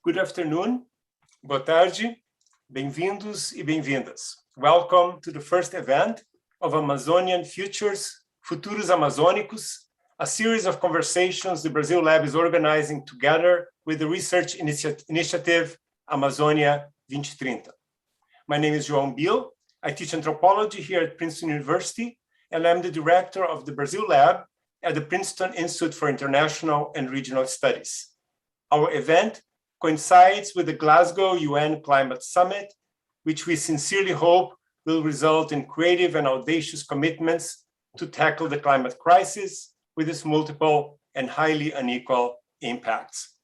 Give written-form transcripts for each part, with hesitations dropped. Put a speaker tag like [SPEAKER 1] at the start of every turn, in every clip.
[SPEAKER 1] Good afternoon, boa tarde, bem-vindos e bem-vindas. Welcome to the first event of Amazonian Futuros Amazônicos, a series of conversations the Brazil Lab is organizing together with the research initiative Amazônia 2030. My name is João Bill. I teach anthropology here at Princeton University, and I'm the director of the Brazil Lab at the Princeton Institute for International and Regional Studies. Our event coincides with the Glasgow UN Climate Summit, which we sincerely hope will result in creative and audacious commitments to tackle the climate crisis with its multiple and highly unequal impacts.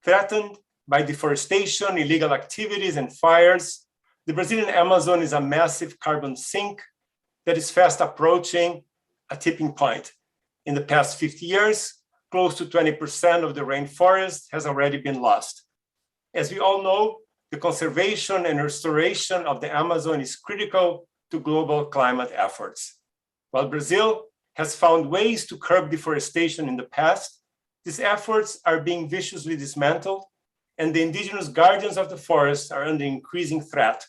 [SPEAKER 1] Threatened by deforestation, illegal activities, and fires, the Brazilian Amazon is a massive carbon sink that is fast approaching a tipping point. In the past 50 years, close to 20% of the rainforest has already been lost. As we all know, the conservation and restoration of the Amazon is critical to global climate efforts. While Brazil has found ways to curb deforestation in the past, these efforts are being viciously dismantled, and the indigenous guardians of the forest are under increasing threat,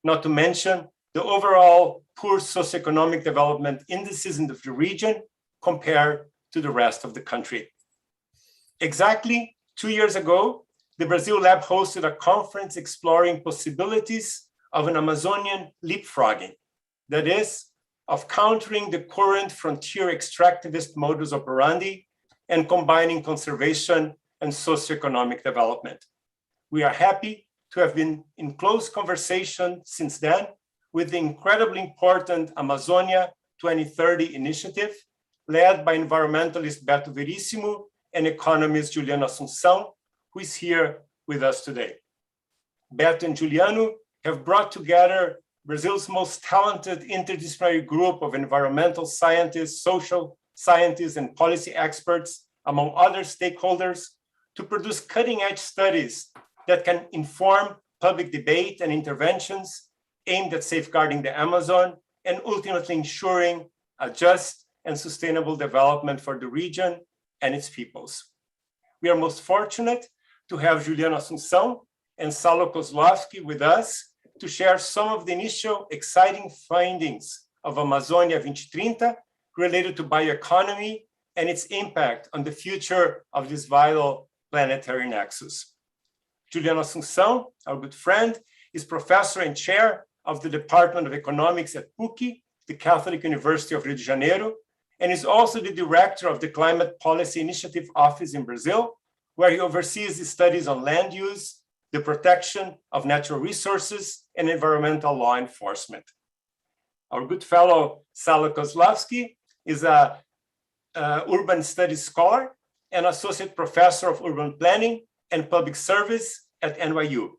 [SPEAKER 1] not to mention the overall poor socioeconomic development indices in the region compared to the rest of the country. Exactly 2 years ago, the Brazil Lab hosted a conference exploring possibilities of an Amazonian leapfrogging, that is, of countering the current frontier extractivist modus operandi and combining conservation and socioeconomic development. We are happy to have been in close conversation since then with the incredibly important Amazônia 2030 initiative, led by environmentalist Beto Verissimo and economist Juliano Assunção, who is here with us today. Beto and Juliano have brought together Brazil's most talented interdisciplinary group of environmental scientists, social scientists, and policy experts, among other stakeholders, to produce cutting-edge studies that can inform public debate and interventions aimed at safeguarding the Amazon and ultimately ensuring a just and sustainable development for the region and its peoples. We are most fortunate to have Juliano Assunção and Salo Coslowsky with us to share some of the initial exciting findings of Amazônia 2030 related to bioeconomy and its impact on the future of this vital planetary nexus. Juliano Assunção, our good friend, is professor and chair of the Department of Economics at PUC, the Catholic University of Rio de Janeiro, and is also the director of the Climate Policy Initiative Office in Brazil, where he oversees the studies on land use, the protection of natural resources, and environmental law enforcement. Our good fellow Salo Coslowsky is an urban studies scholar and associate professor of urban planning and public service at NYU.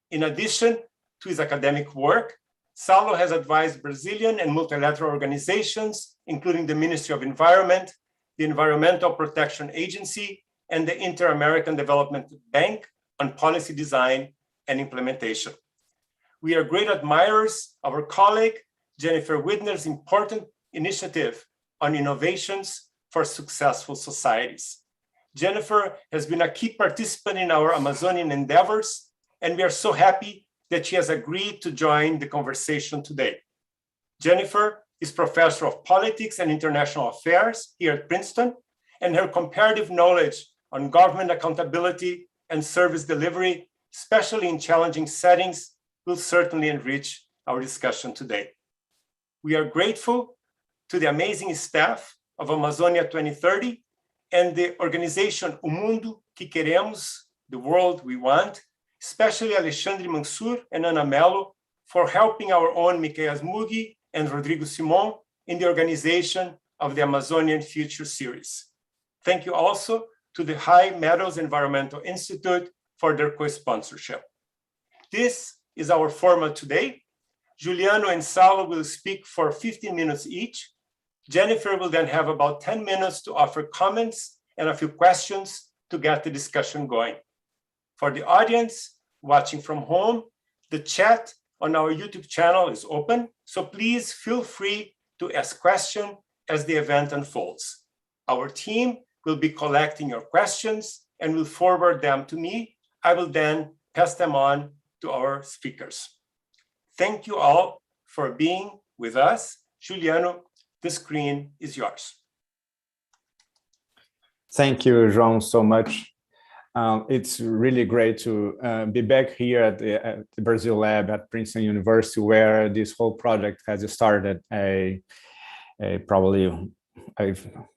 [SPEAKER 1] In addition to his academic work, Salo has advised Brazilian and multilateral organizations, including the Ministry of Environment, the Environmental Protection Agency, and the Inter-American Development Bank on policy design and implementation. We are great admirers of our colleague, Jennifer Widner's important initiative on innovations for successful societies. Jennifer has been a key participant in our Amazonian endeavors, and we are so happy that she has agreed to join the conversation today. Jennifer is professor of politics and international affairs here at Princeton, and her comparative knowledge on government accountability and service delivery, especially in challenging settings, will certainly enrich our discussion today. We are grateful to the amazing staff of Amazônia 2030 and the organization O Mundo que Queremos, the world we want, especially Alexandre Mansur and Ana Mello, for helping our own Miqueias Mugi and Rodrigo Simon in the organization of the Amazonian Future Series. Thank you also to the High Meadows Environmental Institute for their co-sponsorship. This is our format today. Juliano and Salo will speak for 15 minutes each. Jennifer will then have about 10 minutes to offer comments and a few questions to get the discussion going. For the audience watching from home, the chat on our YouTube channel is open, so please feel free to ask questions as the event unfolds. Our team will be collecting your questions and will forward them to me I will then pass them on to our speakers. Thank you all for being with us. Juliano, the screen is yours.
[SPEAKER 2] Thank you, João, so much. It's really great to be back here at the Brazil lab at Princeton University, where this whole project has started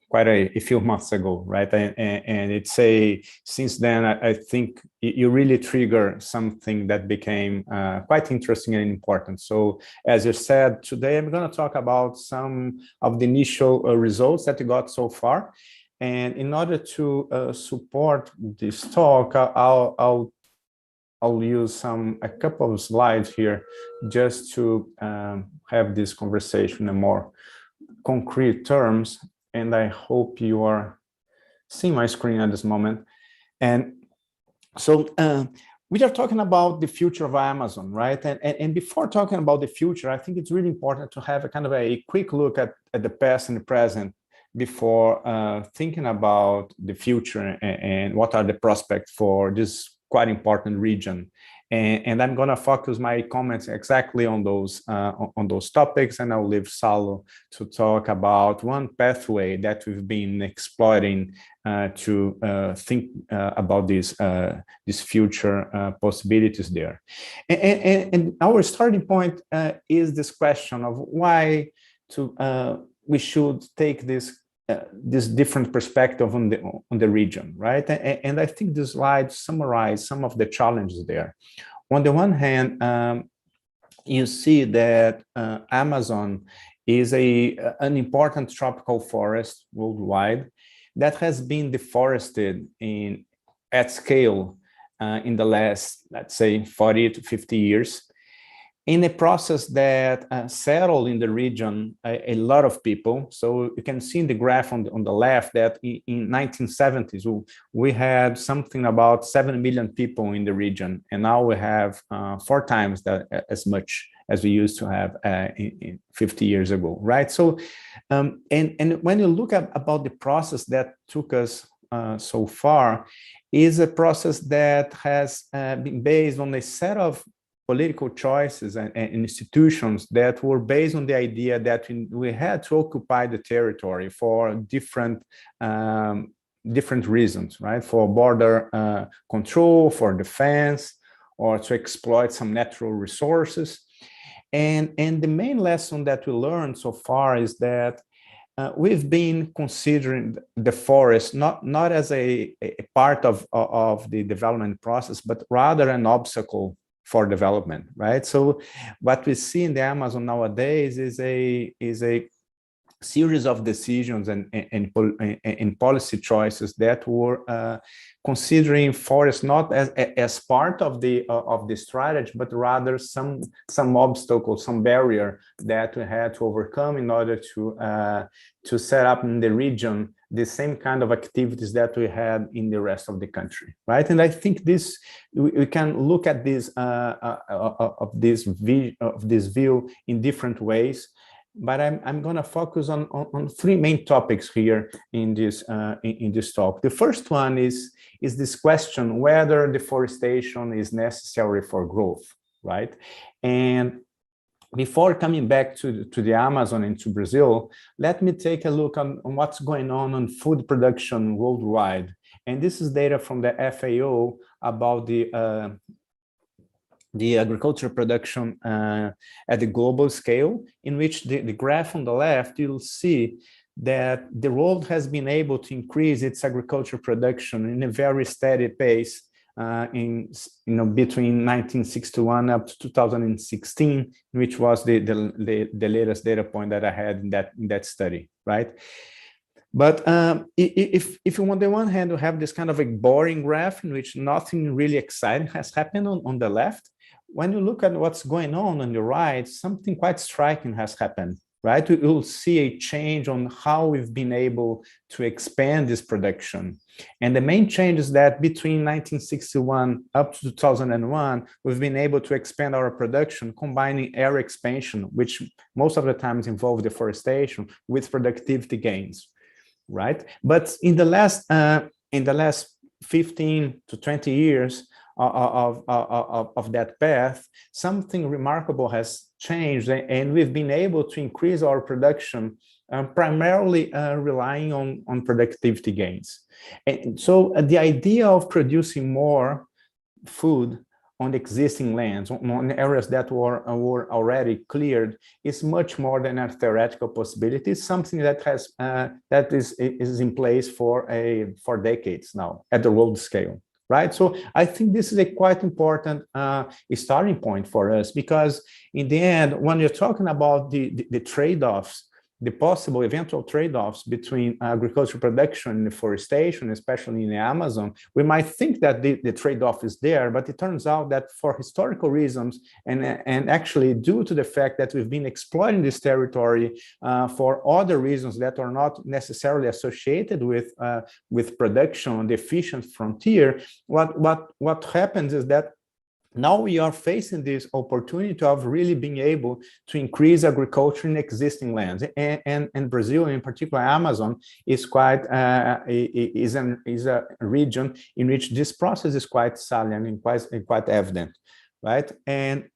[SPEAKER 2] quite a few months ago, right? And it's since then, I think you really trigger something that became quite interesting and important. So as you said, today I'm going to talk about some of the initial results that we got so far. And in order to support this talk, I'll use a couple of slides here just to have this conversation in more concrete terms. And I hope you are seeing my screen at this moment. And so we are talking about the future of Amazon, right? And before talking about the future, I think it's really important to have a kind of a quick look at the past and the present before thinking about the future and what are the prospects for this quite important region. And I'm going to focus my comments exactly on those topics, and I'll leave Salo to talk about one pathway that we've been exploring to think about these future possibilities there. And our starting point is this question of why we should take this different perspective on the region, right? And I think this slide summarizes some of the challenges there. On the one hand, you see that Amazon is an important tropical forest worldwide that has been deforested at scale in the last, let's say, 40 to 50 years. In a process that settled in the region a lot of people. So you can see in the graph on the left that in 1970s, we had something about 7 million people in the region. And now we have 4 times that as much as we used to have 50 years ago, right? So, and when you look at about the process that took us so far, is a process that has been based on a set of political choices and institutions that were based on the idea that we had to occupy the territory for different reasons, right? For border control, for defense, or to exploit some natural resources. And the main lesson that we learned so far is that we've been considering the forest not as a part of the development process, but rather an obstacle for development, right? So what we see in the Amazon nowadays is a series of decisions and policy choices that were considering forest not as part of the strategy, but rather some obstacle, some barrier that we had to overcome in order to set up in the region the same kind of activities that we had in the rest of the country, right? And I think we can look at this view in different ways. But I'm going to focus on 3 main topics here in this talk. The first one is this question whether deforestation is necessary for growth, right? And before coming back to the Amazon and to Brazil, let me take a look on what's going on food production worldwide. And this is data from the FAO about the agricultural production at the global scale, in which the graph on the left, you'll see that the world has been able to increase its agricultural production in a very steady pace between 1961 up to 2016, which was the latest data point that I had in that study, right? But if you on the one hand you have this kind of a boring graph in which nothing really exciting has happened on the left, when you look at what's going on the right, something quite striking has happened, right? You'll see a change on how we've been able to expand this production. And the main change is that between 1961 up to 2001, we've been able to expand our production, combining area expansion, which most of the times involve deforestation, with productivity gains, right? But in the last 15 to 20 years, of that path, something remarkable has changed, and we've been able to increase our production primarily relying on productivity gains. And so the idea of producing more food on existing lands, on areas that were already cleared, is much more than a theoretical possibility. It's something that has that is in place for decades now at the world scale, right? So I think this is a quite important starting point for us, because in the end, when you're talking about the trade-offs, the possible eventual trade-offs between agricultural production and deforestation, especially in the Amazon, we might think that the trade-off is there, but it turns out that for historical reasons, and actually due to the fact that we've been exploiting this territory for other reasons that are not necessarily associated with production on the efficient frontier, what happens is that now we are facing this opportunity of really being able to increase agriculture in existing lands, and Brazil, in particular Amazon, is quite is a region in which this process is quite salient and quite evident, right? And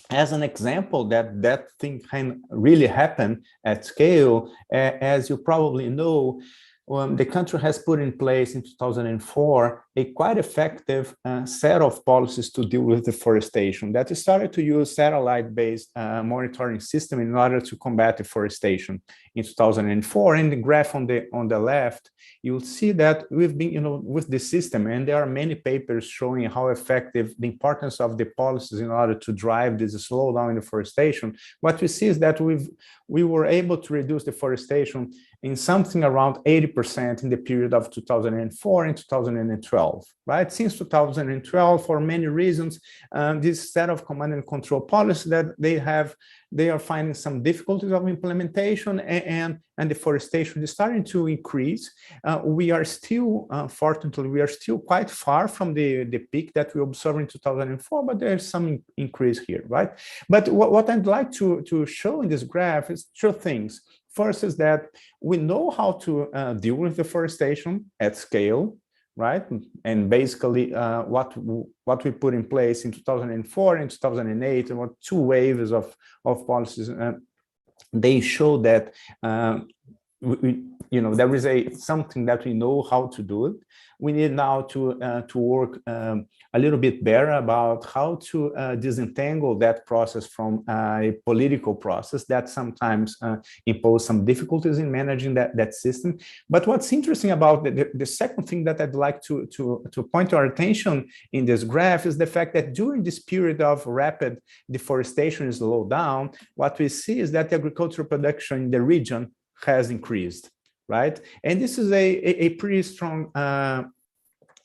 [SPEAKER 2] as an example that thing can really happen at scale, as you probably know, the country has put in place in 2004 a quite effective set of policies to deal with deforestation, that started to use satellite-based monitoring system in order to combat deforestation in 2004. In the graph on the left, you'll see that we've been, with the system, and there are many papers showing how effective the importance of the policies in order to drive this slowdown in deforestation. What we see is that we were able to reduce deforestation in something around 80% in the period of 2004 and 2012, right? Since 2012, for many reasons, this set of command and control policies that they are finding some difficulties of implementation, and deforestation is starting to increase. We are still, fortunately, we are still quite far from the peak that we observed in 2004, but there's some increase here, right? But what I'd like to show in this graph is two things. First is that we know how to deal with deforestation at scale, right? And basically what we put in place in 2004 and 2008, and what two waves of policies, they show that there is something that we know how to do it. We need now to work a little bit better about how to disentangle that process from a political process that sometimes impose some difficulties in managing that system. But what's interesting about the second thing that I'd like to point our attention in this graph is the fact that during this period of rapid deforestation slowed down, what we see is that the agricultural production in the region has increased, right? And this is a pretty strong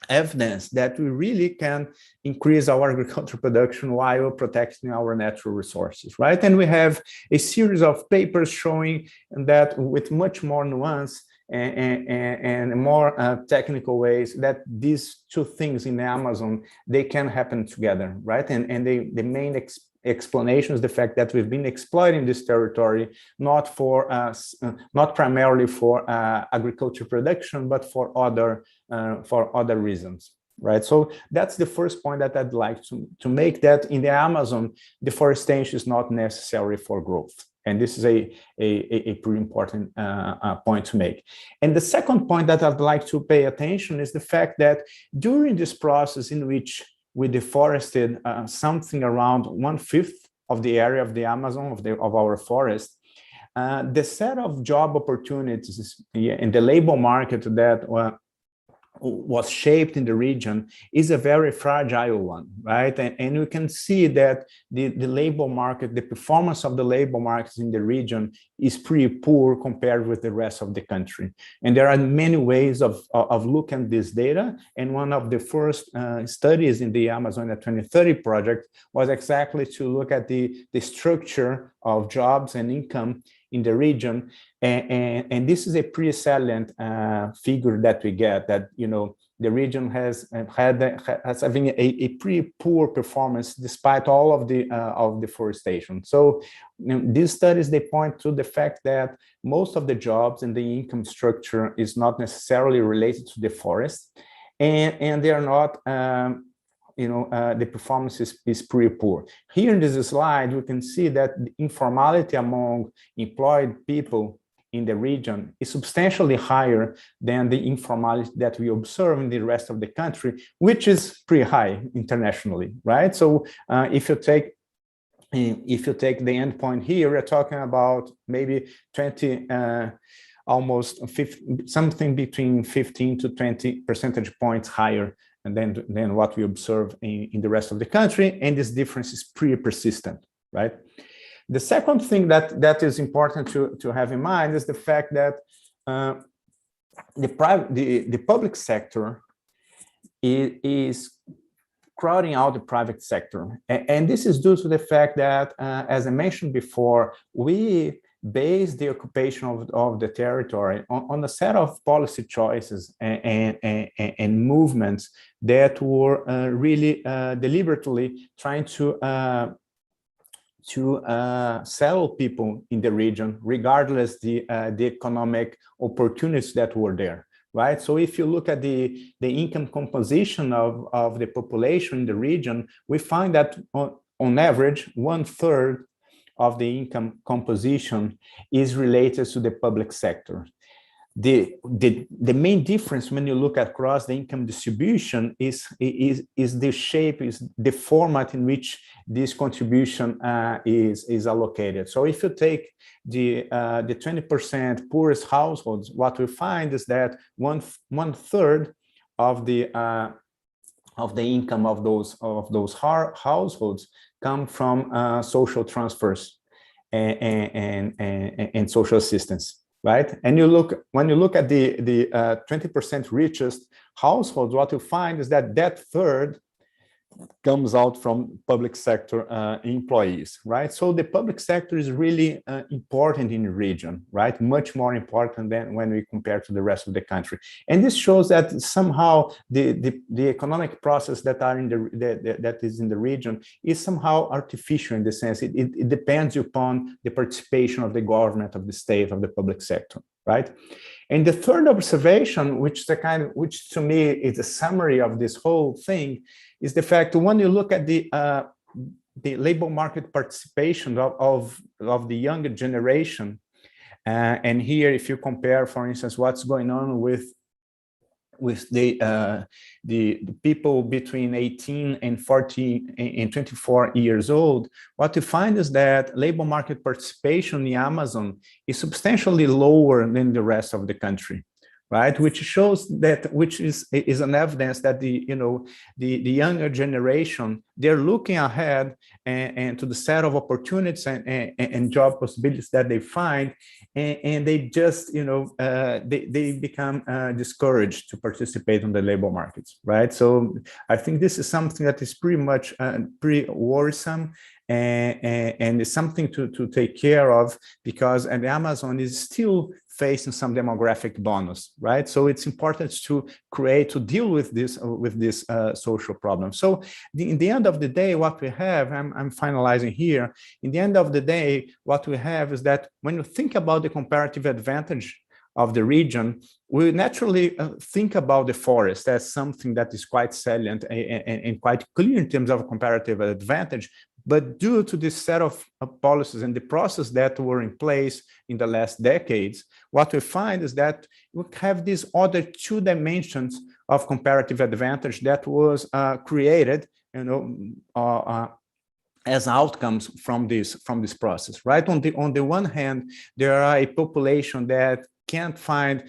[SPEAKER 2] evidence that we really can increase our agricultural production while protecting our natural resources, right? And we have a series of papers showing that with much more nuance and more technical ways, that these two things in the Amazon, they can happen together, right? And the main explanation is the fact that we've been exploiting this territory not primarily for agriculture production, but for other reasons, right? So that's the first point that I'd like to make, that in the Amazon, deforestation is not necessary for growth. And this is a pretty important point to make. And the second point that I'd like to pay attention is the fact that during this process in which we deforested something around 1/5 of the area of the Amazon, of our forest, the set of job opportunities in the labor market that was shaped in the region is a very fragile one, right? And we can see that the labor market, the performance of the labor markets in the region is pretty poor compared with the rest of the country. And there are many ways of looking at this data. And one of the first studies in the Amazonia 2030 project was exactly to look at the structure of jobs and income in the region, and this is a pretty salient figure that we get, that the region has having a pretty poor performance despite all of deforestation. So these studies, they point to the fact that most of the jobs and the income structure is not necessarily related to the forest, and they are not the performance is pretty poor. Here in this slide, we can see that the informality among employed people in the region is substantially higher than the informality that we observe in the rest of the country, which is pretty high internationally, right? So if you take the endpoint here, we're talking about maybe 20, almost 50, something between 15 to 20 percentage points higher than what we observe in the rest of the country, and this difference is pretty persistent, right? The second thing that is important to have in mind is the fact that the public sector is crowding out the private sector. And this is due to the fact that, as I mentioned before, we base the occupation of the territory on a set of policy choices and movements that were really deliberately trying to settle people in the region, regardless the economic opportunities that were there, right? So if you look at the income composition of the population in the region, we find that on average, 1/3 of the income composition is related to the public sector. The main difference when you look across the income distribution is the shape, is the format in which this contribution is allocated. So if you take the 20% poorest households, what we find is that one third of the income of those households come from social transfers and social assistance, right? And when you look at the 20% richest households, what you find is that third comes out from public sector employees, right? So the public sector is really important in the region, right? Much more important than when we compare to the rest of the country. And this shows that somehow the economic process that is in the region is somehow artificial in the sense it depends upon the participation of the government, of the state, of the public sector, right? And the third observation, which to me is a summary of this whole thing, is the fact that when you look at the labor market participation of the younger generation, and here if you compare, for instance, what's going on with the people between 18 and 40 and 24 years old, what you find is that labor market participation in the Amazon is substantially lower than the rest of the country, right? Which shows that, which is an evidence that the younger generation, they're looking ahead and to the set of opportunities and job possibilities that they find, and they just they become discouraged to participate in the labor markets, right? So I think this is something that is pretty much pretty worrisome, and it's something to take care of, because the Amazon is still facing some demographic bonus, right? So it's important to deal with this social problem. So in the end of the day, what we have, I'm finalizing here, in the end of the day, what we have is that when you think about the comparative advantage of the region, we naturally think about the forest as something that is quite salient and quite clear in terms of comparative advantage. But due to this set of policies and the process that were in place in the last decades, what we find is that we have these other two dimensions of comparative advantage that was created, as outcomes from this process, right? On the one hand, there are a population that can't find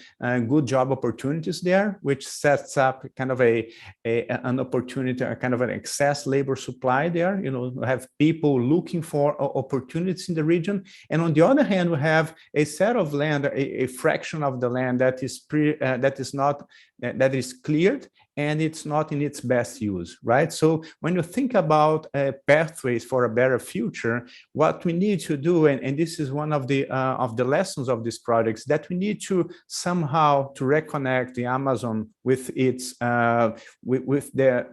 [SPEAKER 2] good job opportunities there, which sets up kind of an opportunity, a kind of an excess labor supply there. Have people looking for opportunities in the region, and on the other hand, we have a set of land, a fraction of the land that is cleared and it's not in its best use, right? So when you think about pathways for a better future, what we need to do, and this is one of the lessons of these projects, that we need to somehow to reconnect the Amazon with its with the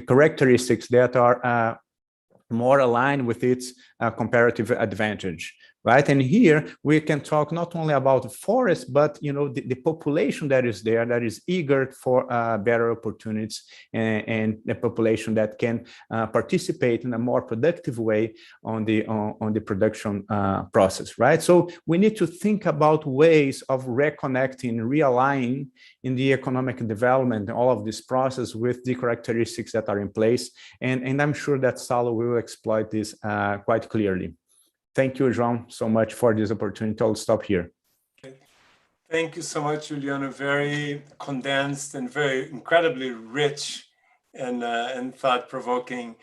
[SPEAKER 2] characteristics that are more aligned with its comparative advantage, right? And here we can talk not only about forest, but the population that is there, that is eager for better opportunities, and the population that can participate in a more productive way on the production process, right? So we need to think about ways of reconnecting, realigning in the economic development, all of this process with the characteristics that are in place. And I'm sure that Salo will exploit this quite clearly. Thank you, João, so much for this opportunity. I'll stop here.
[SPEAKER 1] Okay. Thank you so much, Juliano. Very condensed and very incredibly rich and thought-provoking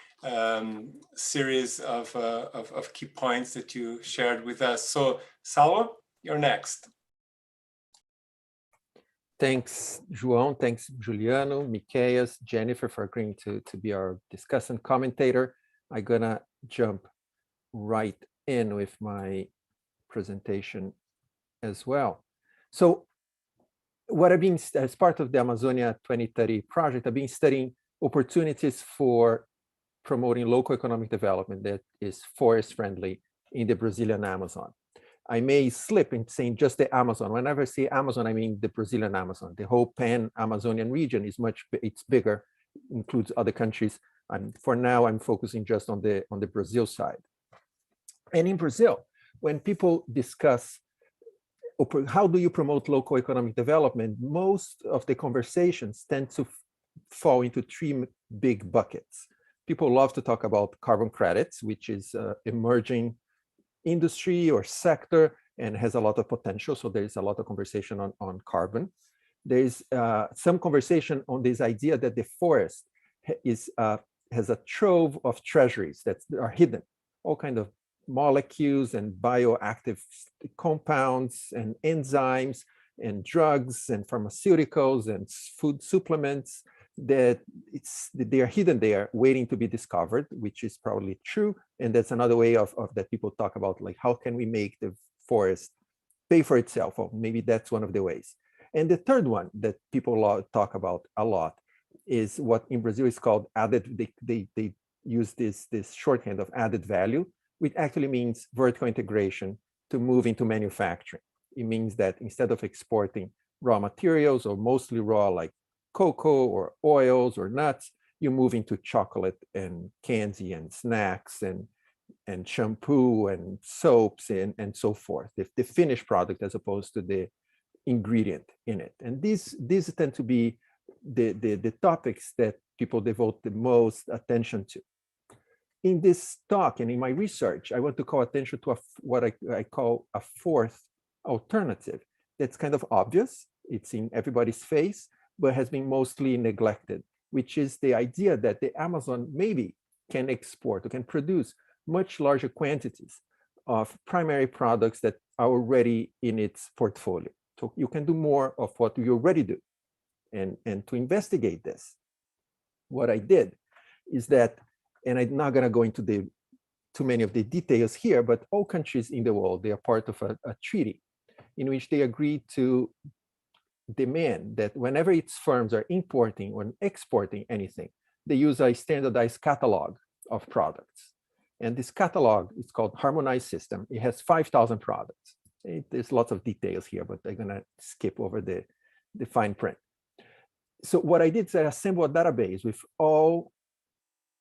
[SPEAKER 1] series of key points that you shared with us. So, Salo, you're next.
[SPEAKER 3] Thanks, João. Thanks, Juliano, Miqueias, Jennifer, for agreeing to be our discussant commentator. I'm gonna jump right in with my presentation as well. So what I've been, as part of the Amazonia 2030 project, I've been studying opportunities for promoting local economic development that is forest friendly in the Brazilian Amazon. I may slip in saying just the Amazon. Whenever I say Amazon, I mean the Brazilian Amazon. The whole pan-Amazonian region is it's bigger, includes other countries. And for now, I'm focusing just on the Brazil side. And in Brazil, when people discuss how do you promote local economic development, most of the conversations tend to fall into three big buckets. People love to talk about carbon credits, which is emerging industry or sector and has a lot of potential. So there's a lot of conversation on carbon. There's some conversation on this idea that the forest has a trove of treasuries that are hidden, all kinds of molecules and bioactive compounds and enzymes and drugs and pharmaceuticals and food supplements that they are hidden there waiting to be discovered, which is probably true. And that's another way of that people talk about, like, how can we make the forest pay for itself? Or maybe that's one of the ways. And the third one that people talk about a lot is what in Brazil is called added, they use this shorthand of added value, which actually means vertical integration to move into manufacturing. It means that instead of exporting raw materials or mostly raw, like cocoa or oils or nuts, you move into chocolate and candy and snacks and shampoo and soaps and so forth, the finished product as opposed to the ingredient in it. And these tend to be the topics that people devote the most attention to. In this talk and in my research, I want to call attention to what I call a fourth alternative that's kind of obvious. It's in everybody's face, but has been mostly neglected, which is the idea that the Amazon maybe can export or can produce much larger quantities of primary products that are already in its portfolio. So you can do more of what you already do. And to investigate this, what I did is that, and I'm not going to go into too many of the details here, but all countries in the world, they are part of a treaty in which they agree to demand that whenever its firms are importing or exporting anything, they use a standardized catalog of products. And this catalog is called Harmonized System. It has 5,000 products. There's lots of details here, but I'm gonna skip over the fine print. So what I did is I assembled a database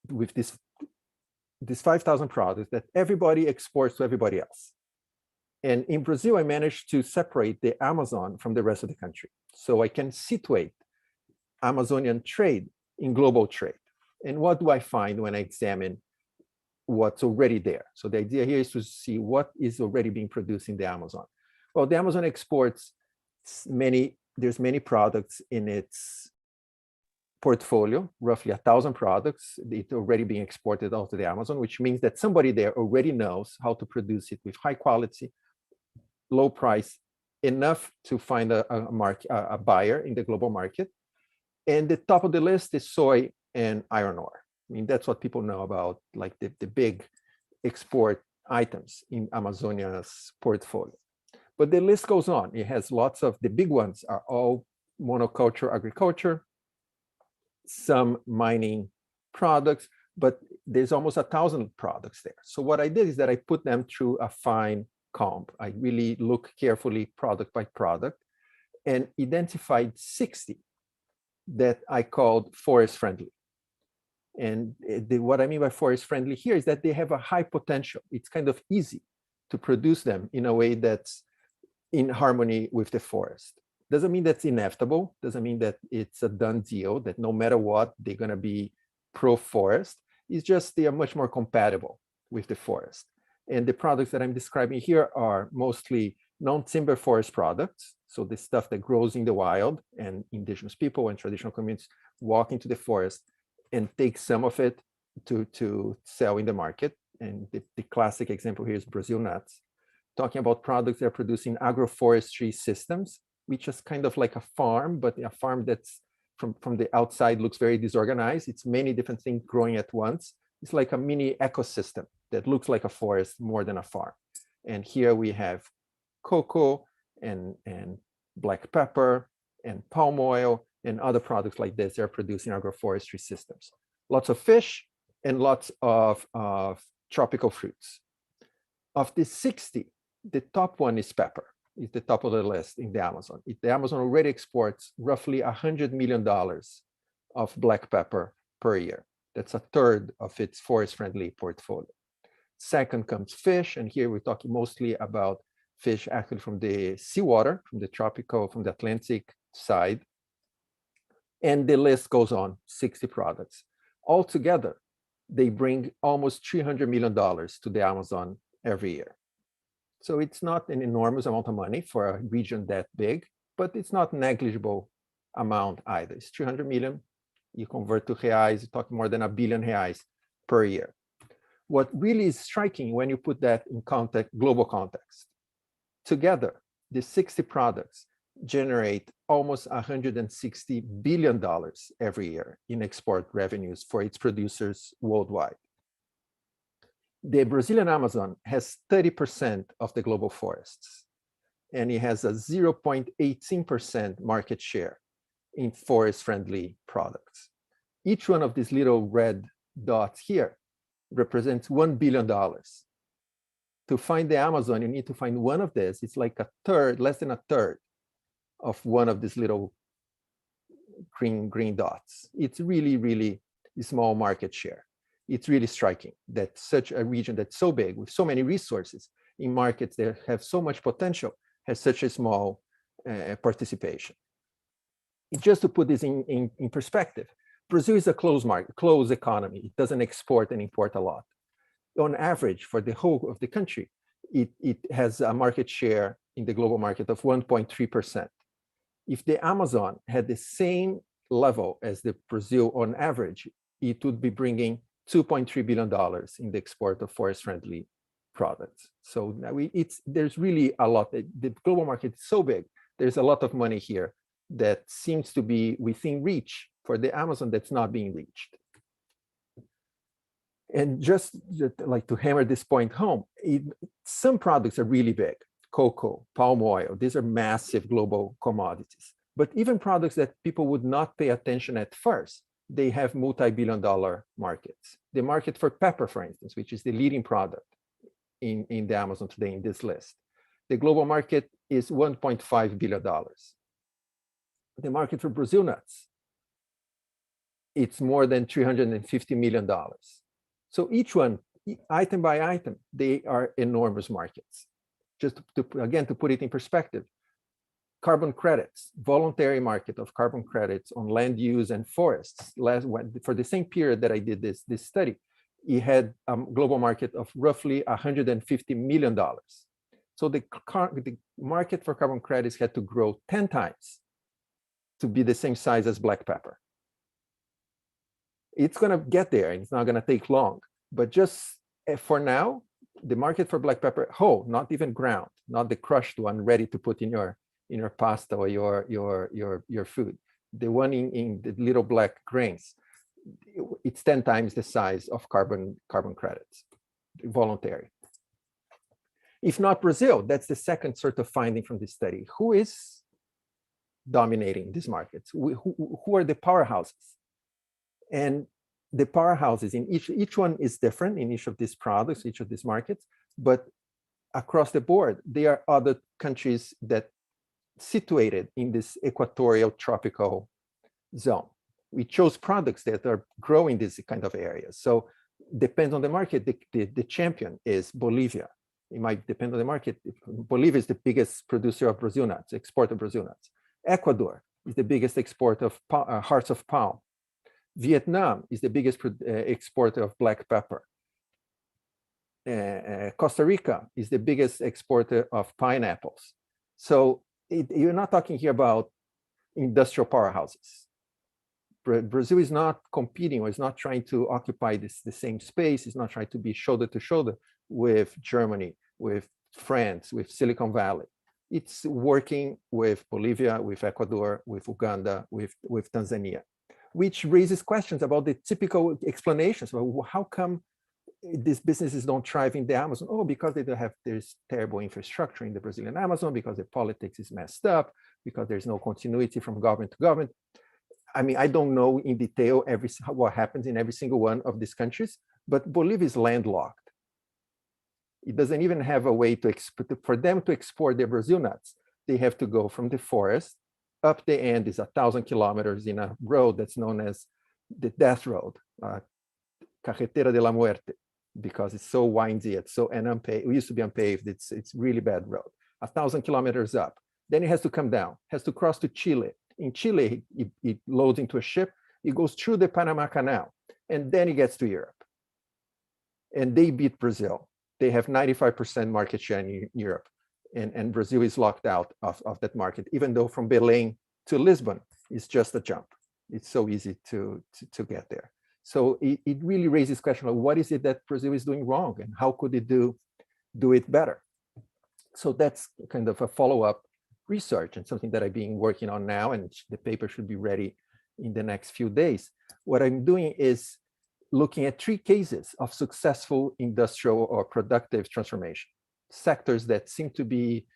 [SPEAKER 3] with this 5,000 products that everybody exports to everybody else. And in Brazil, I managed to separate the Amazon from the rest of the country. So I can situate Amazonian trade in global trade. And what do I find when I examine what's already there? So the idea here is to see what is already being produced in the Amazon. Well, the Amazon exports there's many products in its portfolio, roughly 1,000 products. It's already being exported out to the Amazon, which means that somebody there already knows how to produce it with high quality, low price, enough to find a buyer in the global market. And the top of the list is soy and iron ore. I mean, that's what people know about, like the big export items in Amazonia's portfolio. But the list goes on. It has lots of, the big ones are all monoculture agriculture, some mining products, but there's almost 1,000 products there. So what I did is that I put them through a fine comb. I really look carefully product by product and identified 60 that I called forest friendly. And what I mean by forest friendly here is that they have a high potential. It's kind of easy to produce them in a way that's in harmony with the forest. Doesn't mean that's inevitable, doesn't mean that it's a done deal, that no matter what, they're gonna be pro-forest. It's just they are much more compatible with the forest. And the products that I'm describing here are mostly non-timber forest products. So the stuff that grows in the wild, and indigenous people and traditional communities walk into the forest and take some of it to sell in the market. And the classic example here is Brazil nuts. Talking about products that are producing agroforestry systems, which is kind of like a farm, but a farm that's from the outside looks very disorganized. It's many different things growing at once. It's like a mini ecosystem that looks like a forest more than a farm. And here we have cocoa and black pepper and palm oil and other products like this. They're producing agroforestry systems. Lots of fish and lots of tropical fruits. Of the 60, the top one is pepper. It's the top of the list in the Amazon. The Amazon already exports roughly $100 million of black pepper per year. That's a third of its forest-friendly portfolio. Second comes fish, and here we're talking mostly about fish actually from the seawater, from the tropical, from the Atlantic side. And the list goes on, 60 products. Altogether, they bring almost $300 million to the Amazon every year. So it's not an enormous amount of money for a region that big, but it's not negligible amount either. It's 300 million. You convert to reais, you're talking more than $1 billion reais per year. What really is striking when you put that in context, global context, together, the 60 products generate almost $160 billion every year in export revenues for its producers worldwide. The Brazilian Amazon has 30% of the global forests, and it has a 0.18% market share in forest-friendly products. Each one of these little red dots here represents $1 billion. To find the Amazon, you need to find one of this. It's like a third, less than a third of one of these little green dots. It's really, really small market share. It's really striking that such a region that's so big with so many resources in markets that have so much potential has such a small participation. Just to put this in perspective, Brazil is a closed market, closed economy. It doesn't export and import a lot. On average, for the whole of the country, it has a market share in the global market of 1.3%. If the Amazon had the same level as the Brazil on average, it would be bringing $2.3 billion in the export of forest-friendly products. So there's really a lot. The global market is so big. There's a lot of money here that seems to be within reach for the Amazon that's not being reached. And just like to hammer this point home, some products are really big. Cocoa, palm oil, these are massive global commodities. But even products that people would not pay attention at first, they have multi-billion-dollar markets. The market for pepper, for instance, which is the leading product in the Amazon today in this list, the global market is $1.5 billion. The market for Brazil nuts, it's more than $350 million. So each one, item by item, they are enormous markets. Just to put it in perspective, carbon credits, voluntary market of carbon credits on land use and forests, for the same period that I did this study, it had a global market of roughly $150 million. So the market for carbon credits had to grow 10 times to be the same size as black pepper. It's going to get there, and it's not going to take long. But just for now, the market for black pepper, whole, not even ground, not the crushed one ready to put in your pasta or your food. The one in the little black grains, it's 10 times the size of carbon credits, voluntary. If not Brazil, that's the second sort of finding from this study. Who is dominating these markets? Who are the powerhouses? And the powerhouses in each one is different in each of these products, each of these markets, but across the board, there are other countries that situated in this equatorial tropical zone. We chose products that are growing this kind of areas. So depends on the market. The champion is Bolivia. It might depend on the market. Bolivia is the biggest producer of Brazil nuts, exporter of Brazil nuts. Ecuador is the biggest exporter of hearts of palm. Vietnam is the biggest exporter of black pepper. Costa Rica is the biggest exporter of pineapples. So you're not talking here about industrial powerhouses. Brazil is not competing or is not trying to occupy the same space. It's not trying to be shoulder to shoulder with Germany, with France, with Silicon Valley. It's working with Bolivia, with Ecuador, with Uganda, with Tanzania, which raises questions about the typical explanations. Well, how come these businesses don't thrive in the Amazon? Oh, because they don't have this terrible infrastructure in the Brazilian Amazon, because the politics is messed up, because there's no continuity from government to government. I mean, I don't know in detail what happens in every single one of these countries, but Bolivia is landlocked. It doesn't even have a way to for them to export their Brazil nuts. They have to go from the forest up the end is 1,000 kilometers in a road that's known as the death road, Carretera de la Muerte, because it's so windy, it's so unpaved. It used to be unpaved. It's really bad road. 1,000 kilometers up. Then it has to come down, has to cross to Chile. In Chile, it loads into a ship. It goes through the Panama Canal, and then it gets to Europe. And they beat Brazil. They have 95% market share in Europe, and Brazil is locked out of that market, even though from Belém to Lisbon is just a jump. It's so easy to get there. So it really raises question of what is it that Brazil is doing wrong, and how could it do it better? So that's kind of a follow-up research and something that I've been working on now, and the paper should be ready in the next few days. What I'm doing is looking at 3 cases of successful industrial or productive transformation, sectors that seem to be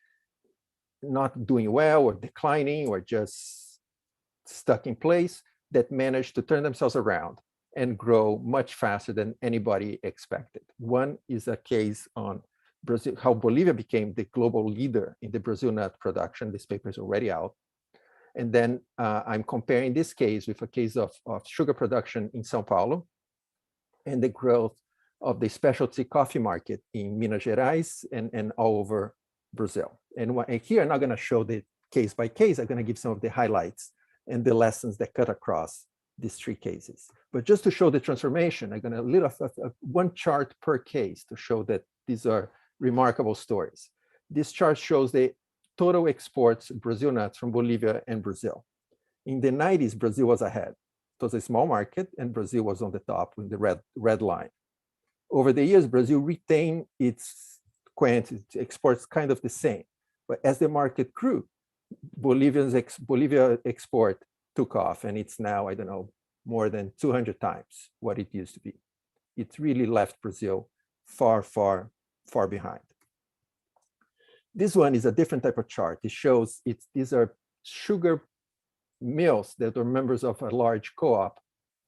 [SPEAKER 3] not doing well or declining or just stuck in place, that managed to turn themselves around and grow much faster than anybody expected. One is a case on Brazil, how Bolivia became the global leader in the Brazil nut production. This paper is already out. And then I'm comparing this case with a case of sugar production in Sao Paulo and the growth of the specialty coffee market in Minas Gerais and all over Brazil. And here I'm not going to show the case by case. I'm going to give some of the highlights and the lessons that cut across these 3 cases. But just to show the transformation, I'm going to lead off one chart per case to show that these are remarkable stories. This chart shows the total exports Brazil nuts from Bolivia and Brazil. In the 90s, Brazil was ahead. It was a small market, and Brazil was on the top with the red line. Over the years, Brazil retained its quantity, exports kind of the same. But as the market grew, Bolivia export took off, and it's now, I don't know, more than 200 times what it used to be. It really left Brazil far, far, far behind. This one is a different type of chart. It shows these are sugar mills that are members of a large co-op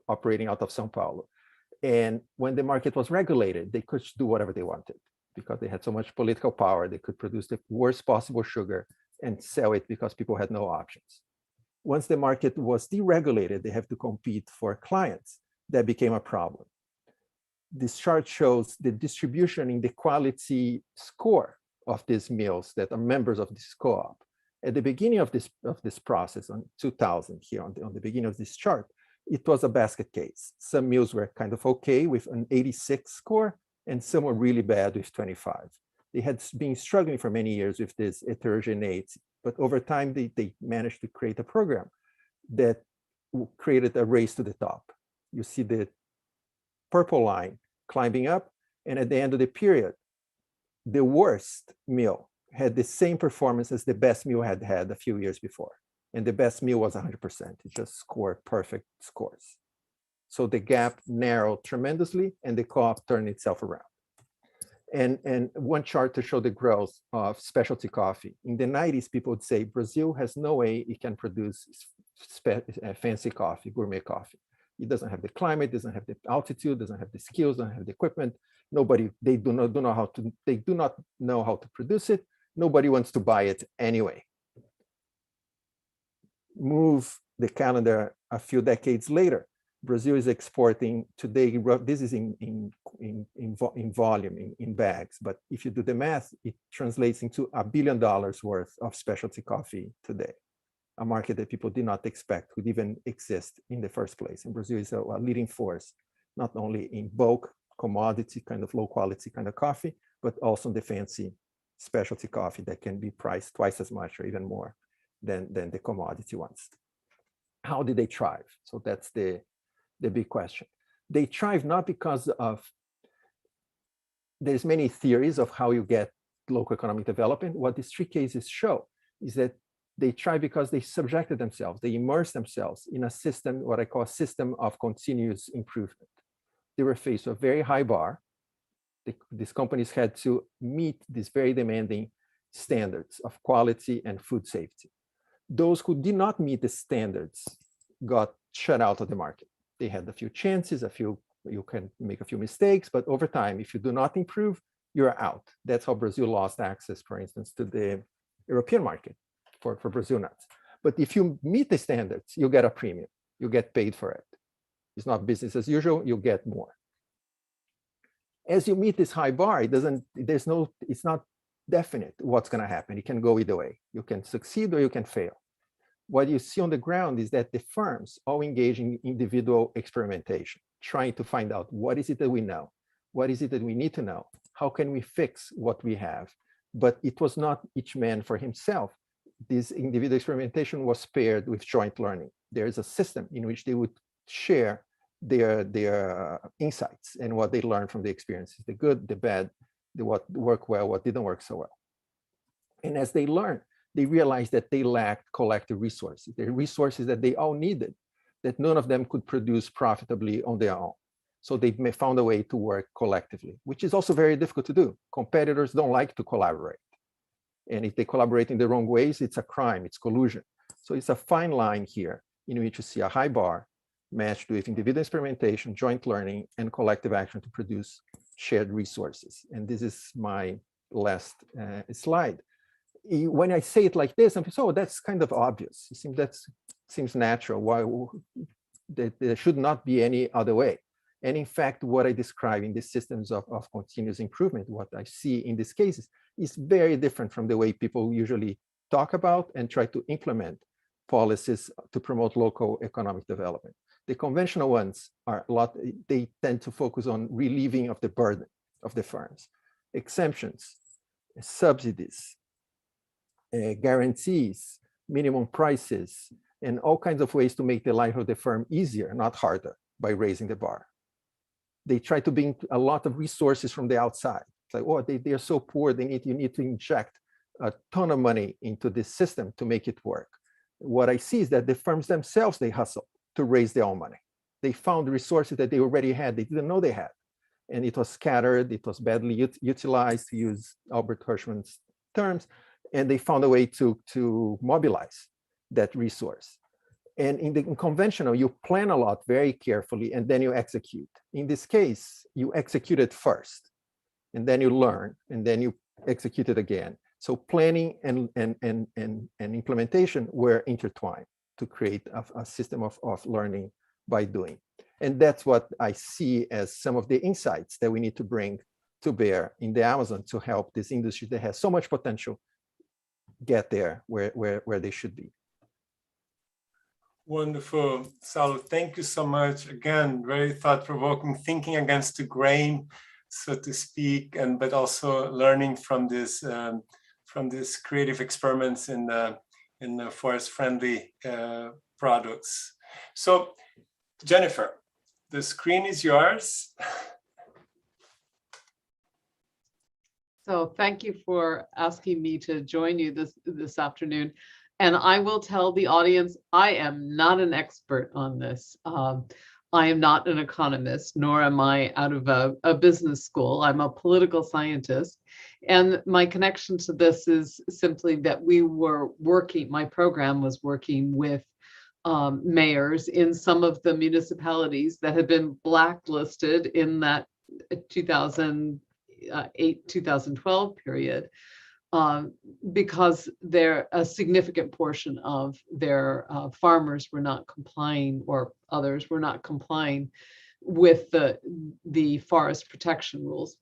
[SPEAKER 3] operating out of Sao Paulo. And when the market was regulated, they could do whatever they wanted because they had so much political power. They could produce the worst possible sugar and sell it because people had no options. Once the market was deregulated, they have to compete for clients. That became a problem. This chart shows the distribution in the quality score of these mills that are members of this co-op. At the beginning of this process, on 2000 here on the beginning of this chart, it was a basket case. Some mills were kind of okay with an 86 score, and some were really bad with 25. They had been struggling for many years with this heterogeneity, but over time they managed to create a program that created a race to the top. You see the purple line climbing up, and at the end of the period, the worst mill had the same performance as the best mill had a few years before. And the best mill was 100%. It just scored perfect scores. So the gap narrowed tremendously, and the co-op turned itself around. And one chart to show the growth of specialty coffee. In the 90s, people would say Brazil has no way it can produce fancy coffee, gourmet coffee. It doesn't have the climate, doesn't have the altitude, doesn't have the skills, doesn't have the equipment. They do not know how to produce it. Nobody wants to buy it anyway. Move the calendar a few decades later. Brazil is exporting today, this is in volume, in bags, but if you do the math, it translates into $1 billion worth of specialty coffee today, a market that people did not expect would even exist in the first place. And Brazil is a leading force, not only in bulk, commodity, kind of low quality kind of coffee, but also in the fancy specialty coffee that can be priced twice as much or even more than the commodity ones. How did they thrive? So that's the big question. They thrive not because of, there's many theories of how you get local economic development. What these three cases show is that they thrive because they subjected themselves, they immersed themselves in a system, what I call a system of continuous improvement. They were faced with a very high bar. These companies had to meet these very demanding standards of quality and food safety. Those who did not meet the standards got shut out of the market. They had a few chances, you can make a few mistakes, but over time, if you do not improve, you're out. That's how Brazil lost access, for instance, to the European market for Brazil nuts. But if you meet the standards, you get a premium, you get paid for it. It's not business as usual, you get more. As you meet this high bar, it's not definite what's going to happen. It can go either way. You can succeed or you can fail. What you see on the ground is that the firms all engage in individual experimentation, trying to find out what is it that we know, what is it that we need to know, how can we fix what we have. But it was not each man for himself. This individual experimentation was paired with joint learning. There is a system in which they would share their insights and what they learned from the experiences, the good, the bad, what worked well, what didn't work so well. And as they learned, they realized that they lacked collective resources. The resources that they all needed, that none of them could produce profitably on their own. So they found a way to work collectively, which is also very difficult to do. Competitors don't like to collaborate. And if they collaborate in the wrong ways, it's a crime, it's collusion. So it's a fine line here in which you see a high bar matched with individual experimentation, joint learning, and collective action to produce shared resources. And this is my last slide. When I say it like this, I'm saying, oh, that's kind of obvious. That seems natural. Why there should not be any other way. And in fact, what I describe in these systems of continuous improvement, what I see in these cases, is very different from the way people usually talk about and try to implement policies to promote local economic development. The conventional ones are they tend to focus on relieving of the burden of the firms, exemptions, subsidies, guarantees, minimum prices, and all kinds of ways to make the life of the firm easier, not harder, by raising the bar. They try to bring a lot of resources from the outside. It's like, oh, they are so poor, you need to inject a ton of money into this system to make it work. What I see is that the firms themselves, they hustle to raise their own money. They found resources that they already had, they didn't know they had. And it was scattered, it was badly utilized, to use Albert Hirschman's terms, and they found a way to mobilize that resource. And in conventional, you plan a lot very carefully, and then you execute. In this case, you execute it first, and then you learn, and then you execute it again. So planning and implementation were intertwined to create a system of learning by doing. And that's what I see as some of the insights that we need to bring to bear in the Amazon to help this industry that has so much potential get there where they should be.
[SPEAKER 1] Wonderful, Salo. Thank you so much. Again, very thought-provoking, thinking against the grain, so to speak, but also learning from this creative experiments in the forest-friendly products. So, Jennifer, the screen is yours.
[SPEAKER 4] So thank you for asking me to join you this afternoon. And I will tell the audience, I am not an expert on this. I am not an economist, nor am I out of a business school. I'm a political scientist. And my connection to this is simply that my program was working with mayors in some of the municipalities that had been blacklisted in that 2008-2012 period, because a significant portion of their farmers were not complying, or others were not complying with the forest protection rules.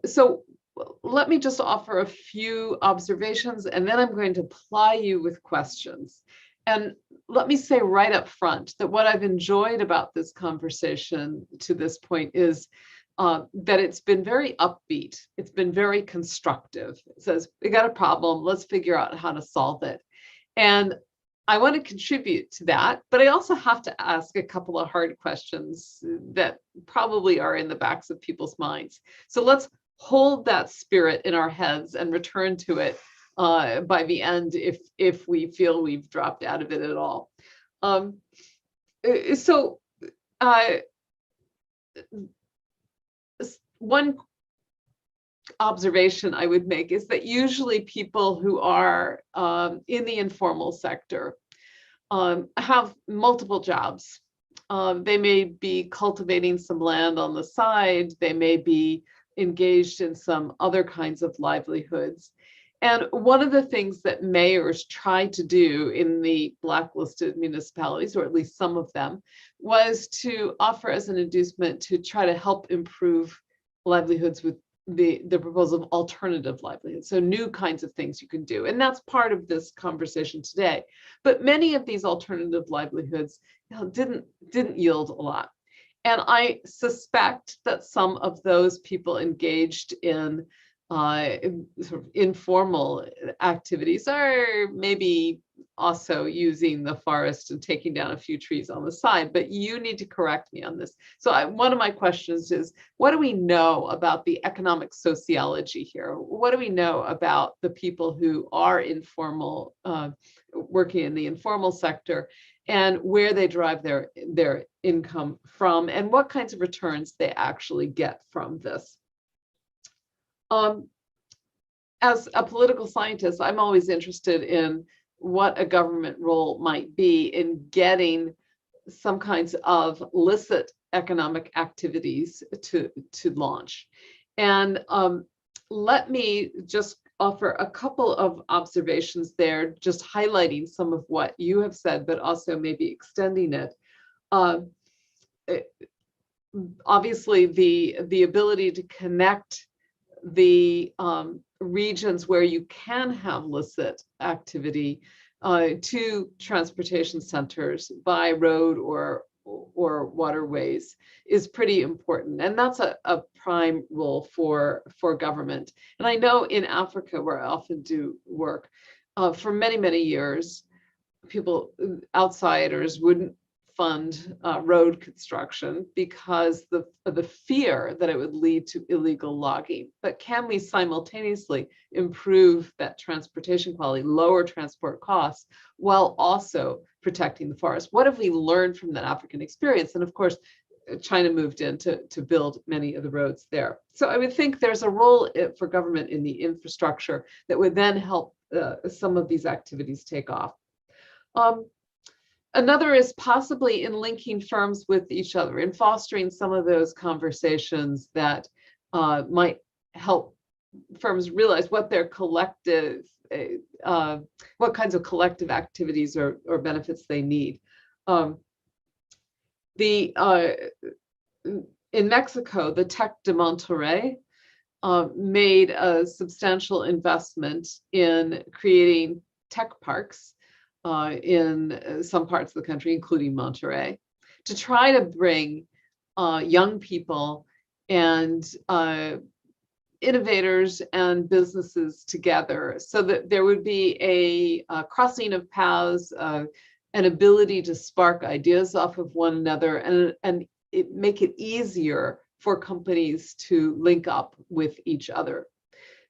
[SPEAKER 4] So let me just offer a few observations, and then I'm going to ply you with questions. And let me say right up front that what I've enjoyed about this conversation to this point is that it's been very upbeat. It's been very constructive. It says, we got a problem, let's figure out how to solve it. And I want to contribute to that, but I also have to ask a couple of hard questions that probably are in the backs of people's minds. So let's hold that spirit in our heads and return to it by the end if we feel we've dropped out of it at all. One observation I would make is that usually people who are in the informal sector have multiple jobs. They may be cultivating some land on the side, they may be engaged in some other kinds of livelihoods. And one of the things that mayors tried to do in the blacklisted municipalities, or at least some of them, was to offer as an inducement to try to help improve livelihoods with the proposal of alternative livelihoods, so new kinds of things you can do. And that's part of this conversation today. But many of these alternative livelihoods didn't yield a lot. And I suspect that some of those people engaged in sort of informal activities are maybe also using the forest and taking down a few trees on the side, but you need to correct me on this. So one of my questions is, what do we know about the economic sociology here? What do we know about the people who are informal, working in the informal sector, and where they derive their income from, and what kinds of returns they actually get from this? As a political scientist, I'm always interested in what a government role might be in getting some kinds of licit economic activities to launch. And let me just offer a couple of observations there, just highlighting some of what you have said, but also maybe extending it. Obviously, the ability to connect the regions where you can have licit activity to transportation centers by road or waterways is pretty important. And that's a prime role for government. And I know in Africa, where I often do work, for many, many years, people, outsiders, wouldn't fund road construction because the fear that it would lead to illegal logging. But can we simultaneously improve that transportation quality, lower transport costs, while also protecting the forest? What have we learned from that African experience? And of course, China moved in to build many of the roads there. So I would think there's a role for government in the infrastructure that would then help some of these activities take off. Another is possibly in linking firms with each other, in fostering some of those conversations that might help firms realize what their collective, what kinds of collective activities or benefits they need. In Mexico, the Tec de Monterrey made a substantial investment in creating tech parks in some parts of the country, including Monterrey, to try to bring young people and innovators and businesses together so that there would be a crossing of paths, an ability to spark ideas off of one another, and make it easier for companies to link up with each other.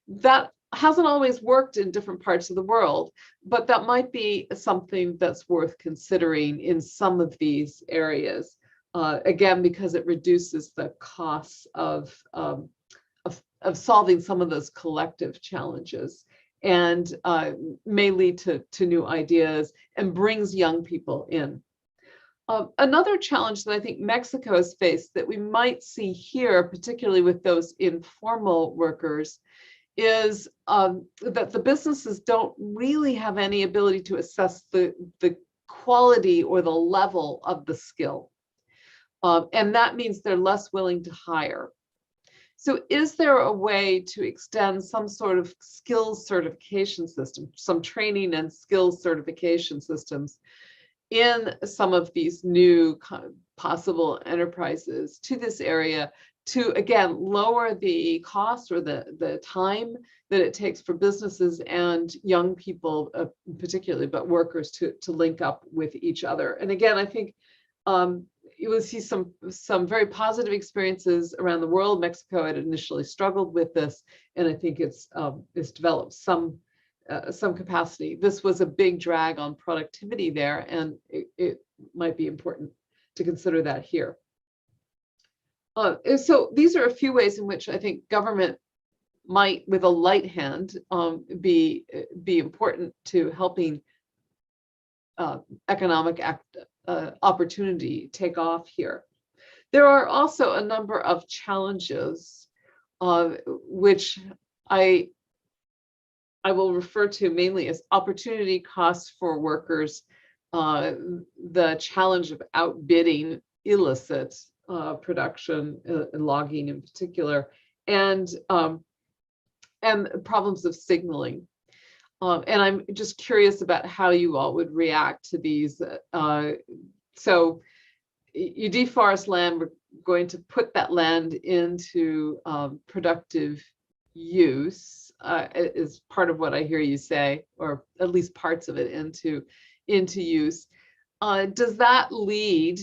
[SPEAKER 4] That hasn't always worked in different parts of the world, but that might be something that's worth considering in some of these areas. Again, because it reduces the costs of solving some of those collective challenges, and may lead to new ideas and brings young people in. Another challenge that I think Mexico has faced that we might see here, particularly with those informal workers, is that the businesses don't really have any ability to assess the quality or the level of the skill. And that means they're less willing to hire. So is there a way to extend some sort of skills certification system, some training and skills certification systems in some of these new possible enterprises to this area to, again, lower the cost or the time that it takes for businesses and young people, particularly, but workers to link up with each other? And again, I think you will see some very positive experiences around the world. Mexico had initially struggled with this, and I think it's developed some capacity. This was a big drag on productivity there, and it might be important to consider that here. So these are a few ways in which I think government might, with a light hand, be important to helping economic opportunity take off here. There are also a number of challenges, which I will refer to mainly as opportunity costs for workers, the challenge of outbidding illicit production, and logging in particular, and problems of signaling. And I'm just curious about how you all would react to these. So you deforest land, we're going to put that land into productive use, is part of what I hear you say, or at least parts of it into use. Does that lead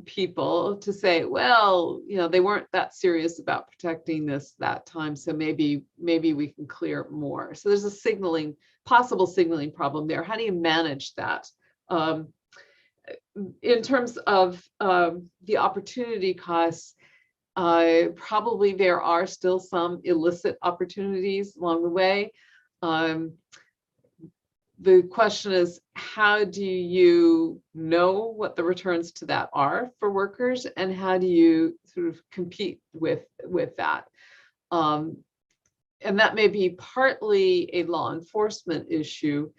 [SPEAKER 4] people to say, well, they weren't that serious about protecting this that time, so maybe we can clear more? So there's a possible signaling problem there. How do you manage that? In terms of the opportunity costs, probably there are still some illicit opportunities along the way. The question is, how do you know what the returns to that are for workers, and how do you sort of compete with that? And that may be partly a law enforcement issue,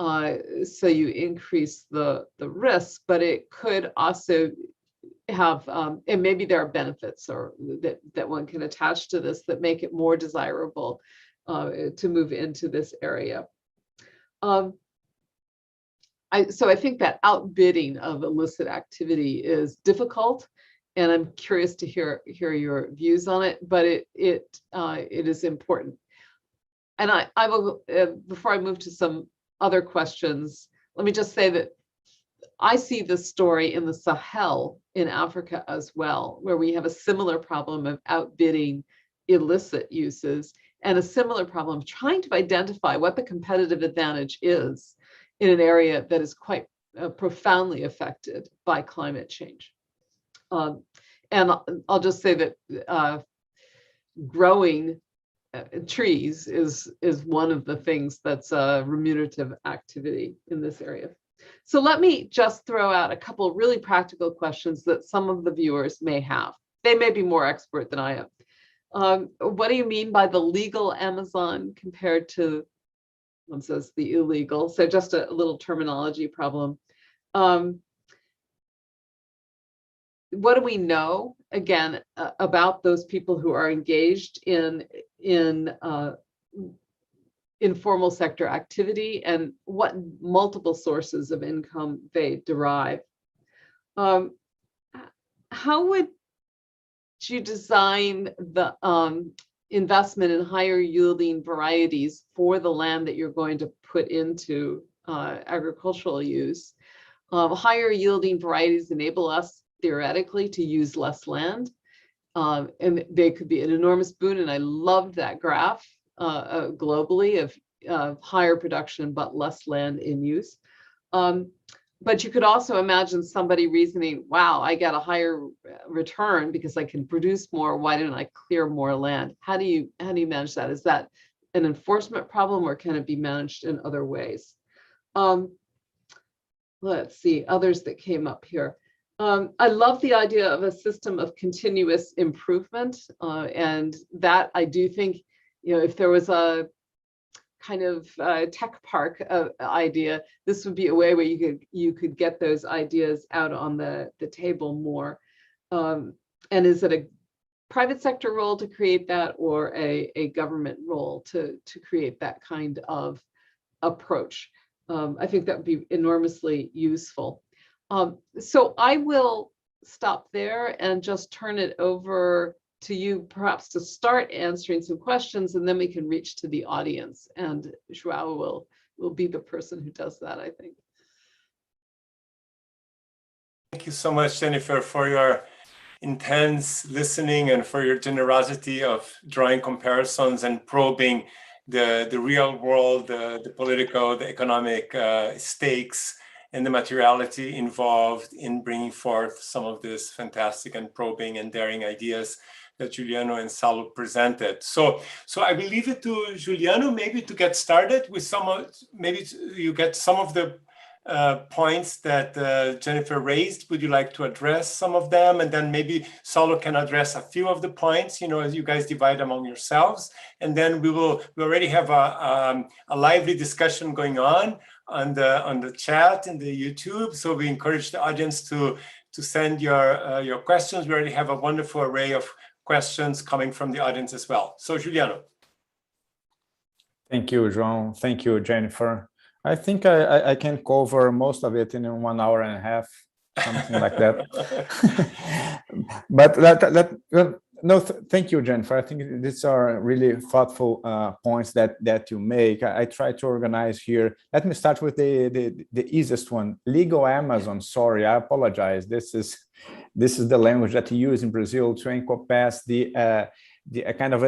[SPEAKER 4] so you increase the risk, but it could also have, and maybe there are benefits or that one can attach to this that make it more desirable to move into this area. So I think that outbidding of illicit activity is difficult, and I'm curious to hear your views on it, but it is important. And I will, before I move to some other questions, let me just say that I see this story in the Sahel in Africa as well, where we have a similar problem of outbidding illicit uses, and a similar problem trying to identify what the competitive advantage is in an area that is quite profoundly affected by climate change. And I'll just say that growing trees is one of the things that's a remunerative activity in this area. So let me just throw out a couple of really practical questions that some of the viewers may have. They may be more expert than I am. What do you mean by the legal Amazon compared to, one says, the illegal? So just a little terminology problem. What do we know, again, about those people who are engaged in informal sector activity, and what multiple sources of income they derive? How would you design the investment in higher yielding varieties for the land that you're going to put into agricultural use? Higher yielding varieties enable us theoretically to use less land, and they could be an enormous boon. And I loved that graph globally of higher production but less land in use. But you could also imagine somebody reasoning, wow, I get a higher return because I can produce more. Why didn't I clear more land? How do you manage that? Is that an enforcement problem, or can it be managed in other ways? let's see, others that came up here. I love the idea of a system of continuous improvement, and that I do think, if there was a kind of tech park idea, this would be a way where you could get those ideas out on the table more. And is it a private sector role to create that, or a government role to create that kind of approach? I think that would be enormously useful. So I will stop there and just turn it over to you, perhaps to start answering some questions, and then we can reach to the audience. And João will be the person who does that, I think.
[SPEAKER 1] Thank you so much, Jennifer, for your intense listening and for your generosity of drawing comparisons and probing the real world, the political, the economic stakes, and the materiality involved in bringing forth some of this fantastic and probing and daring ideas that Juliano and Salo presented. So I will leave it to Juliano maybe to get started with maybe you get some of the points that Jennifer raised. Would you like to address some of them? And then maybe Salo can address a few of the points, as you guys divide among yourselves. And then we already have a lively discussion going on the chat in the YouTube. So we encourage the audience to send your questions. We already have a wonderful array of questions coming from the audience as well. So Juliano.
[SPEAKER 2] Thank you, João. Thank you, Jennifer. I think I can cover most of it in 1 hour and a half, something like that. But no, thank you, Jennifer. I think these are really thoughtful points that you make. I try to organize here. Let me start with the easiest one. Legal Amazon. Sorry, I apologize. This is the language that you use in Brazil to encompass the kind of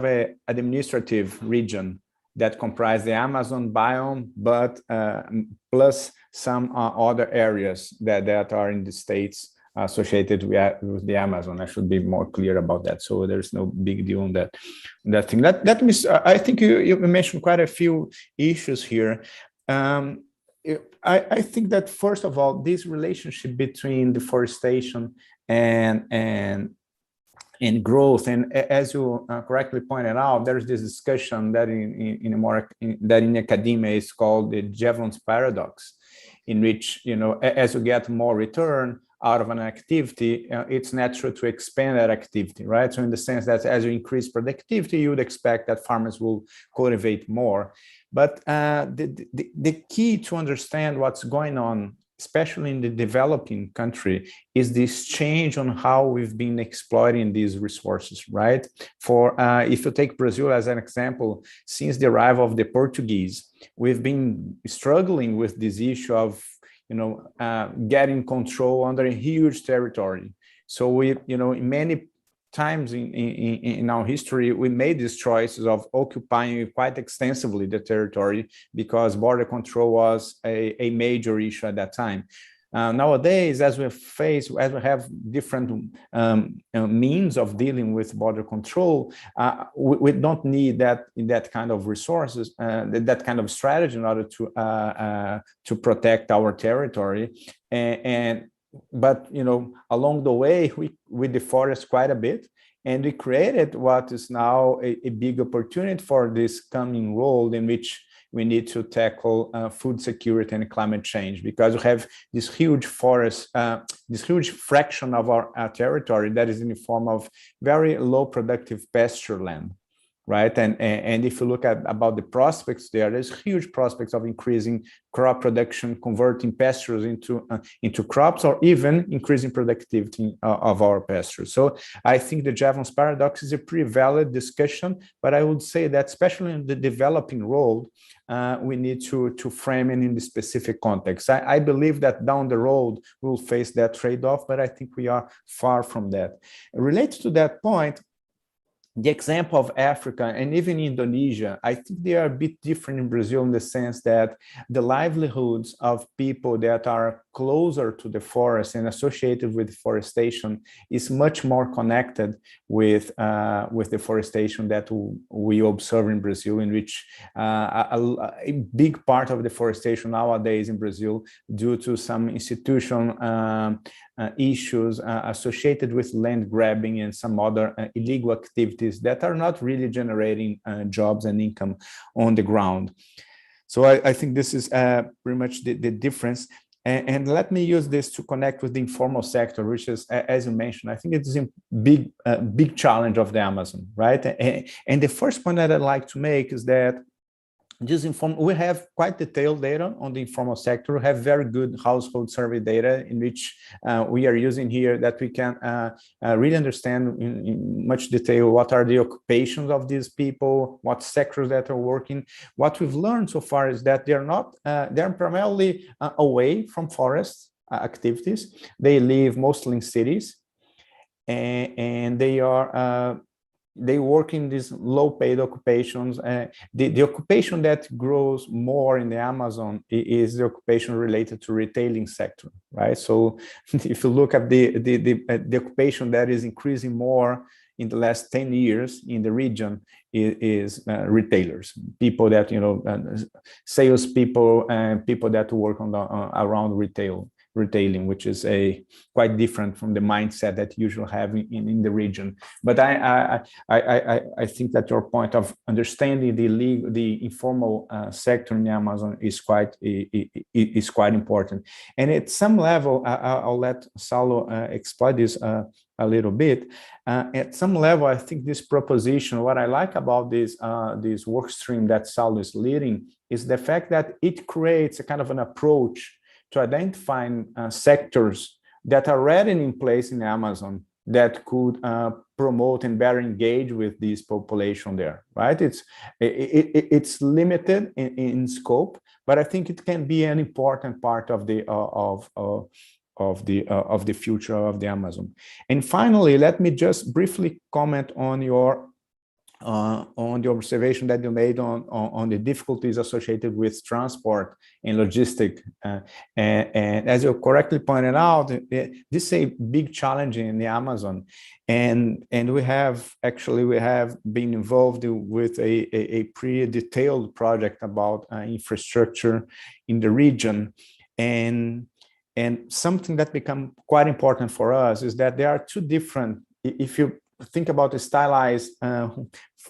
[SPEAKER 2] a administrative region that comprise the Amazon biome, but plus some other areas that are in the states associated with the Amazon. I should be more clear about that. So there's no big deal on that thing. Let me. I think you mentioned quite a few issues here. I think that first of all, this relationship between deforestation and growth, and as you correctly pointed out, there's this discussion that in academia is called the Jevons paradox, in which as you get more return out of an activity, it's natural to expand that activity, right? So in the sense that as you increase productivity, you would expect that farmers will cultivate more. But the key to understand what's going on, especially in the developing country, is this change on how we've been exploiting these resources, right? For if you take Brazil as an example, since the arrival of the Portuguese, we've been struggling with this issue of getting control under a huge territory. So we, many times in our history, we made these choices of occupying quite extensively the territory because border control was a major issue at that time. Nowadays, as we have different means of dealing with border control, we don't need that kind of resources, that kind of strategy in order to protect our territory. But along the way, we deforest quite a bit, and we created what is now a big opportunity for this coming role in which we need to tackle food security and climate change, because we have this huge forest, this huge fraction of our territory that is in the form of very low productive pasture land, right? And if you look at about the prospects there's huge prospects of increasing crop production, converting pastures into crops, or even increasing productivity of our pastures. So I think the Jevons paradox is a pretty valid discussion, but I would say that especially in the developing world, we need to frame it in the specific context. I believe that down the road we'll face that trade-off, but I think we are far from that. Related to that point, the example of Africa and even Indonesia, I think they are a bit different in Brazil in the sense that the livelihoods of people that are closer to the forest and associated with deforestation is much more connected with deforestation that we observe in Brazil, in which a big part of deforestation nowadays in Brazil, due to some institutional issues associated with land grabbing and some other illegal activities that are not really generating jobs and income on the ground. So I think this is pretty much the difference. And let me use this to connect with the informal sector, which is, as you mentioned, I think it's a big challenge of the Amazon, right? And the first point that I'd like to make is that we have quite detailed data on the informal sector. We have very good household survey data in which we are using here that we can really understand in much detail what are the occupations of these people, what sectors that are working. What we've learned so far is that they're primarily away from forest activities. They live mostly in cities, and they work in these low-paid occupations. The occupation that grows more in the Amazon is the occupation related to retailing sector, right? So if you look at the occupation that is increasing more in the last 10 years in the region is retailers, people that, salespeople and people that work on around retailing, which is quite different from the mindset that you usually have in the region. But I think that your point of understanding the informal sector in the Amazon is quite important. And at some level, I'll let Salo explain this a little bit. At some level, I think this proposition, what I like about this work stream that Salo is leading, is the fact that it creates a kind of an approach to identifying sectors that are already in place in Amazon that could promote and better engage with this population there, right? It's limited in scope, but I think it can be an important part of the future of the Amazon. And finally, let me just briefly comment on the observation that you made on the difficulties associated with transport and logistics. And as you correctly pointed out, this is a big challenge in the Amazon. And we have been involved with a pretty detailed project about infrastructure in the region. And something that become quite important for us is that there are two different, if you think about the stylized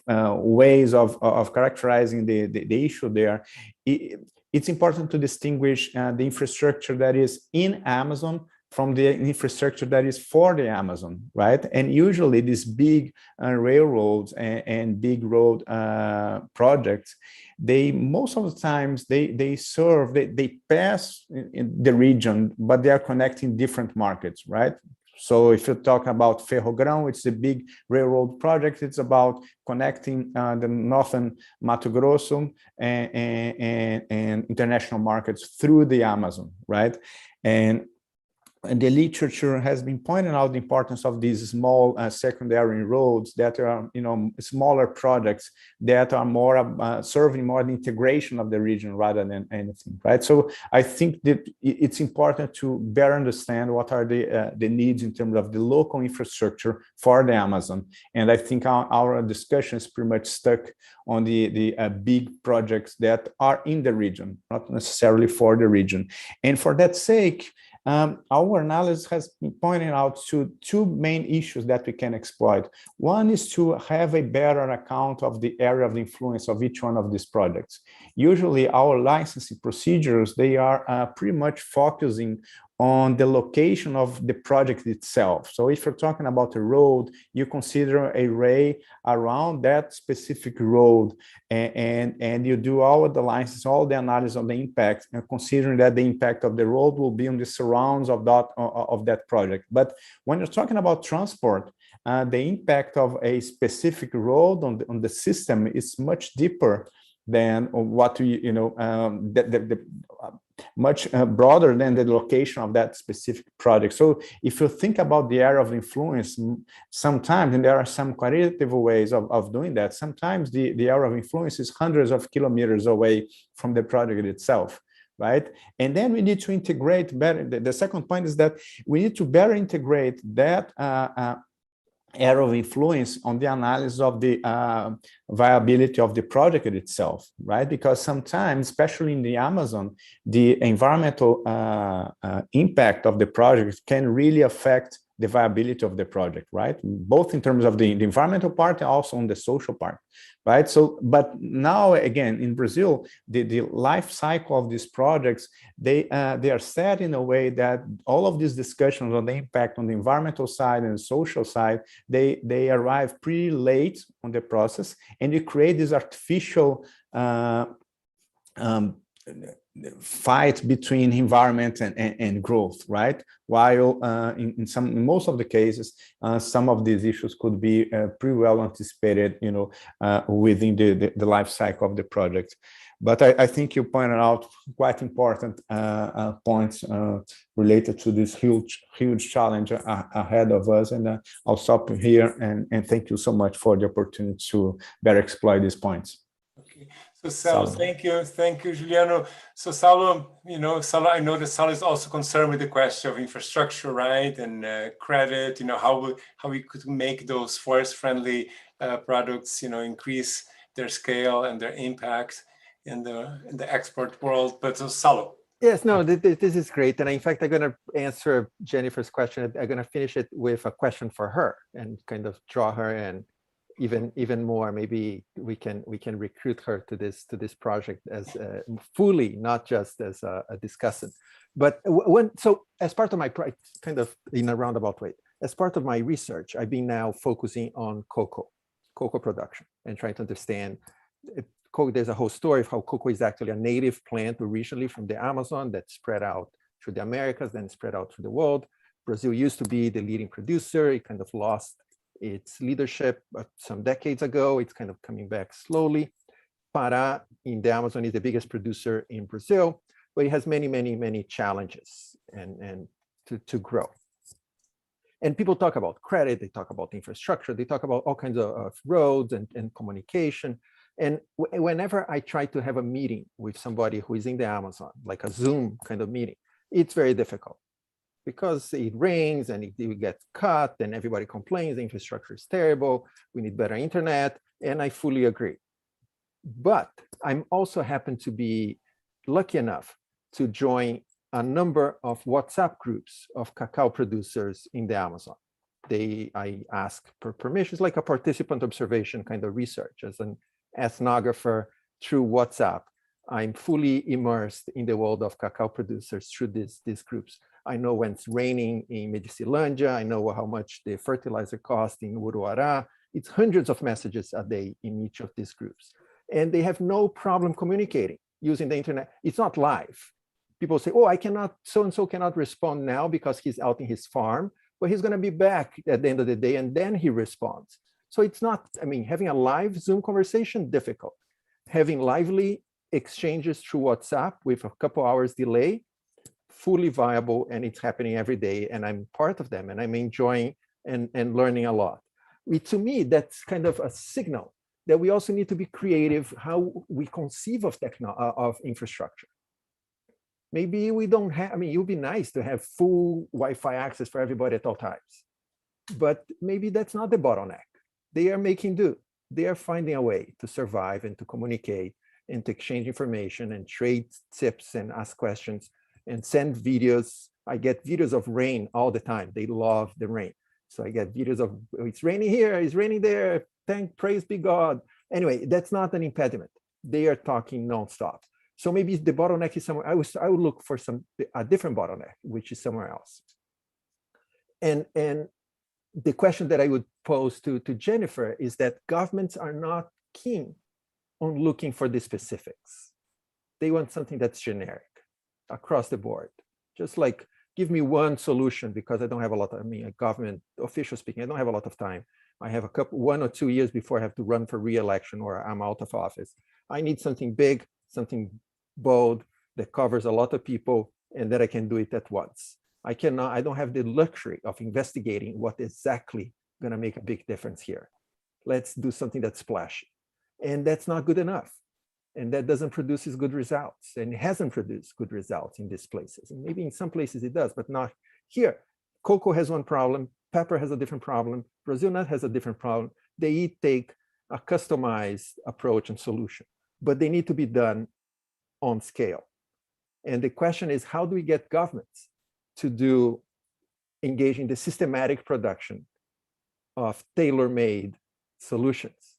[SPEAKER 2] ways of characterizing the issue there, it's important to distinguish the infrastructure that is in Amazon from the infrastructure that is for the Amazon, right? And usually these big railroads and big road projects, most of the times they pass in the region, but they are connecting different markets, right? So if you're talking about Ferrogrão, it's a big railroad project. It's about connecting the northern Mato Grosso and international markets through the Amazon, right? And the literature has been pointing out the importance of these small secondary roads that are, smaller projects that are more serving more the integration of the region rather than anything, right? So I think that it's important to better understand what are the needs in terms of the local infrastructure for the Amazon. And I think our discussion is pretty much stuck on the big projects that are in the region, not necessarily for the region. And for that sake, our analysis has been pointing out to two main issues that we can exploit. One is to have a better account of the area of influence of each one of these projects. Usually our licensing procedures, they are pretty much focusing on the location of the project itself. So if you're talking about a road, you consider an array around that specific road, and you do all of the license, all the analysis of the impact, and considering that the impact of the road will be on the surrounds of that project. But when you're talking about transport, the impact of a specific road on the system is much deeper than what much broader than the location of that specific project. So if you think about the area of influence, sometimes, and there are some qualitative ways of doing that, sometimes the area of influence is hundreds of kilometers away from the project itself, right? And then we need to integrate better. The second point is that we need to better integrate that area of influence on the analysis of the viability of the project itself, right? Because sometimes, especially in the Amazon, the environmental impact of the project can really affect the viability of the project, right? Both in terms of the environmental part and also on the social part, right? So, but now again, in Brazil, the life cycle of these projects, they are set in a way that all of these discussions on the impact on the environmental side and the social side, they arrive pretty late on the process, and you create this artificial fight between environment and growth, right? While in most of the cases, some of these issues could be pretty well anticipated, you know, within the life cycle of the project. But I think you pointed out quite important points related to this huge challenge ahead of us. And I'll stop here and thank you so much for the opportunity to better exploit these points.
[SPEAKER 1] Okay. So Salo, thank you, Juliano. So Salo, you know, I know that Salo is also concerned with the question of infrastructure, right, and credit. You know, how we could make those forest-friendly products, you know, increase their scale and their impact in the export world. But so Salo.
[SPEAKER 3] Yes, no, this is great, and in fact, I'm going to answer Jennifer's question. I'm going to finish it with a question for her and kind of draw her in. Even more, maybe we can recruit her to this project as fully, not just as a discussant. But so as part of my kind of in a roundabout way, as part of my research, I've been now focusing on cocoa production and trying to understand. There's a whole story of how cocoa is actually a native plant originally from the Amazon that spread out through the Americas, then spread out through the world. Brazil used to be the leading producer. It kind of lost its leadership some decades ago. It's kind of coming back slowly. Pará in the Amazon is the biggest producer in Brazil, but it has many challenges and to grow. And people talk about credit, they talk about infrastructure, they talk about all kinds of roads and communication. And whenever I try to have a meeting with somebody who is in the Amazon, like a Zoom kind of meeting, it's very difficult, because it rains and it gets cut and everybody complains, the infrastructure is terrible, we need better internet, and I fully agree. But I'm also happen to be lucky enough to join a number of WhatsApp groups of cacao producers in the Amazon. I ask for permissions, like a participant observation kind of research. As an ethnographer through WhatsApp, I'm fully immersed in the world of cacao producers through these groups. I know when it's raining in Medicilândia. I know how much the fertilizer costs in Uruará. It's hundreds of messages a day in each of these groups. And they have no problem communicating using the internet. It's not live. People say, oh, so-and-so cannot respond now because he's out in his farm, but he's going to be back at the end of the day, and then he responds. So it's not, I mean, having a live Zoom conversation, difficult. Having lively exchanges through WhatsApp with a couple hours delay, fully viable, and it's happening every day, and I'm part of them, and I'm enjoying and learning a lot. To me, that's kind of a signal that we also need to be creative how we conceive of infrastructure. Maybe we don't have, I mean, it would be nice to have full Wi-Fi access for everybody at all times, but maybe that's not the bottleneck. They are making do. They are finding a way to survive and to communicate and to exchange information and trade tips and ask questions and send videos. I get videos of rain all the time. They love the rain. So I get videos of, it's raining here, it's raining there, praise be God. Anyway, that's not an impediment. They are talking nonstop. So maybe the bottleneck is somewhere, I would look for a different bottleneck, which is somewhere else. And the question that I would pose to Jennifer is that governments are not keen on looking for the specifics. They want something that's generic across the board. Just like, give me one solution, because I don't have a lot of, I mean, a government official speaking, I don't have a lot of time. I have 1 or 2 years before I have to run for re-election or I'm out of office. I need something big, something bold that covers a lot of people and that I can do it at once. I don't have the luxury of investigating what exactly going to make a big difference here. Let's do something that's splashy. And that's not good enough. and that doesn't produce good results, and it hasn't produced good results in these places. And maybe in some places it does, but not here. Cocoa has one problem, pepper has a different problem, Brazil nut has a different problem. They each take a customized approach and solution, but they need to be done on scale. And the question is, how do we get governments to engage in the systematic production of tailor-made solutions?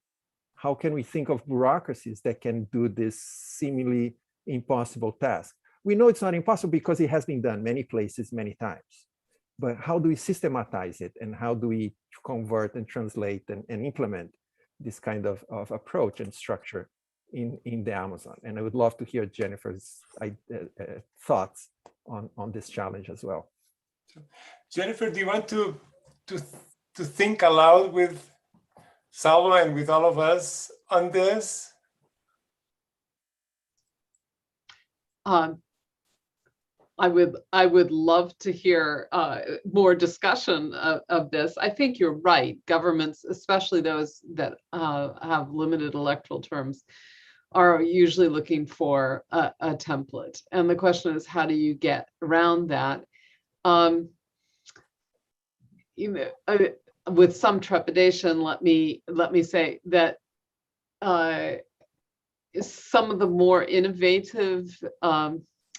[SPEAKER 3] How can we think of bureaucracies that can do this seemingly impossible task? We know it's not impossible because it has been done many places, many times. But how do we systematize it, and how do we convert and translate and implement this kind of approach and structure in the Amazon? And I would love to hear Jennifer's thoughts on this challenge as well.
[SPEAKER 1] Jennifer, do you want to think aloud with Salo and with all of us on this?
[SPEAKER 4] I would love to hear more discussion of this. I think you're right. Governments, especially those that have limited electoral terms, are usually looking for a template. And the question is, how do you get around that? With some trepidation, let me say that some of the more innovative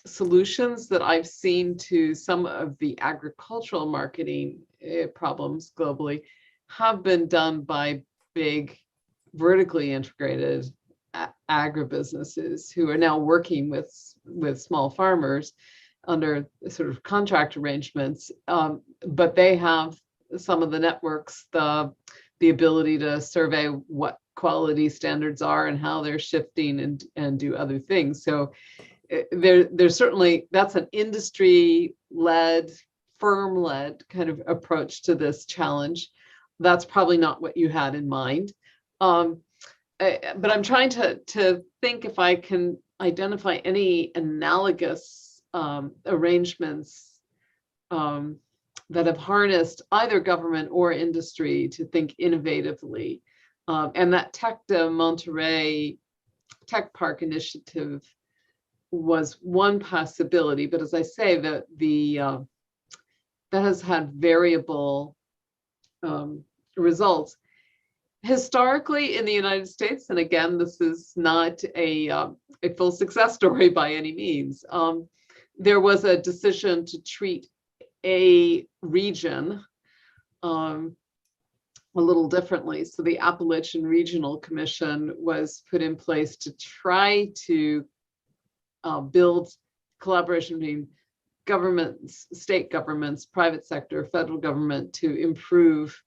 [SPEAKER 4] solutions that I've seen to some of the agricultural marketing problems globally have been done by big vertically integrated agribusinesses who are now working with small farmers under sort of contract arrangements, but they have some of the networks, the ability to survey what quality standards are and how they're shifting and do other things. So there's certainly, that's an industry-led, firm-led kind of approach to this challenge. That's probably not what you had in mind. But I'm trying to think if I can identify any analogous arrangements that have harnessed either government or industry to think innovatively. And that Tech de Monterrey Tech Park initiative was one possibility, but as I say, that has had variable results. Historically in the United States, and again, this is not a full success story by any means, there was a decision to treat a region a little differently. So the Appalachian Regional Commission was put in place to try to build collaboration between governments, state governments, private sector, federal government to improve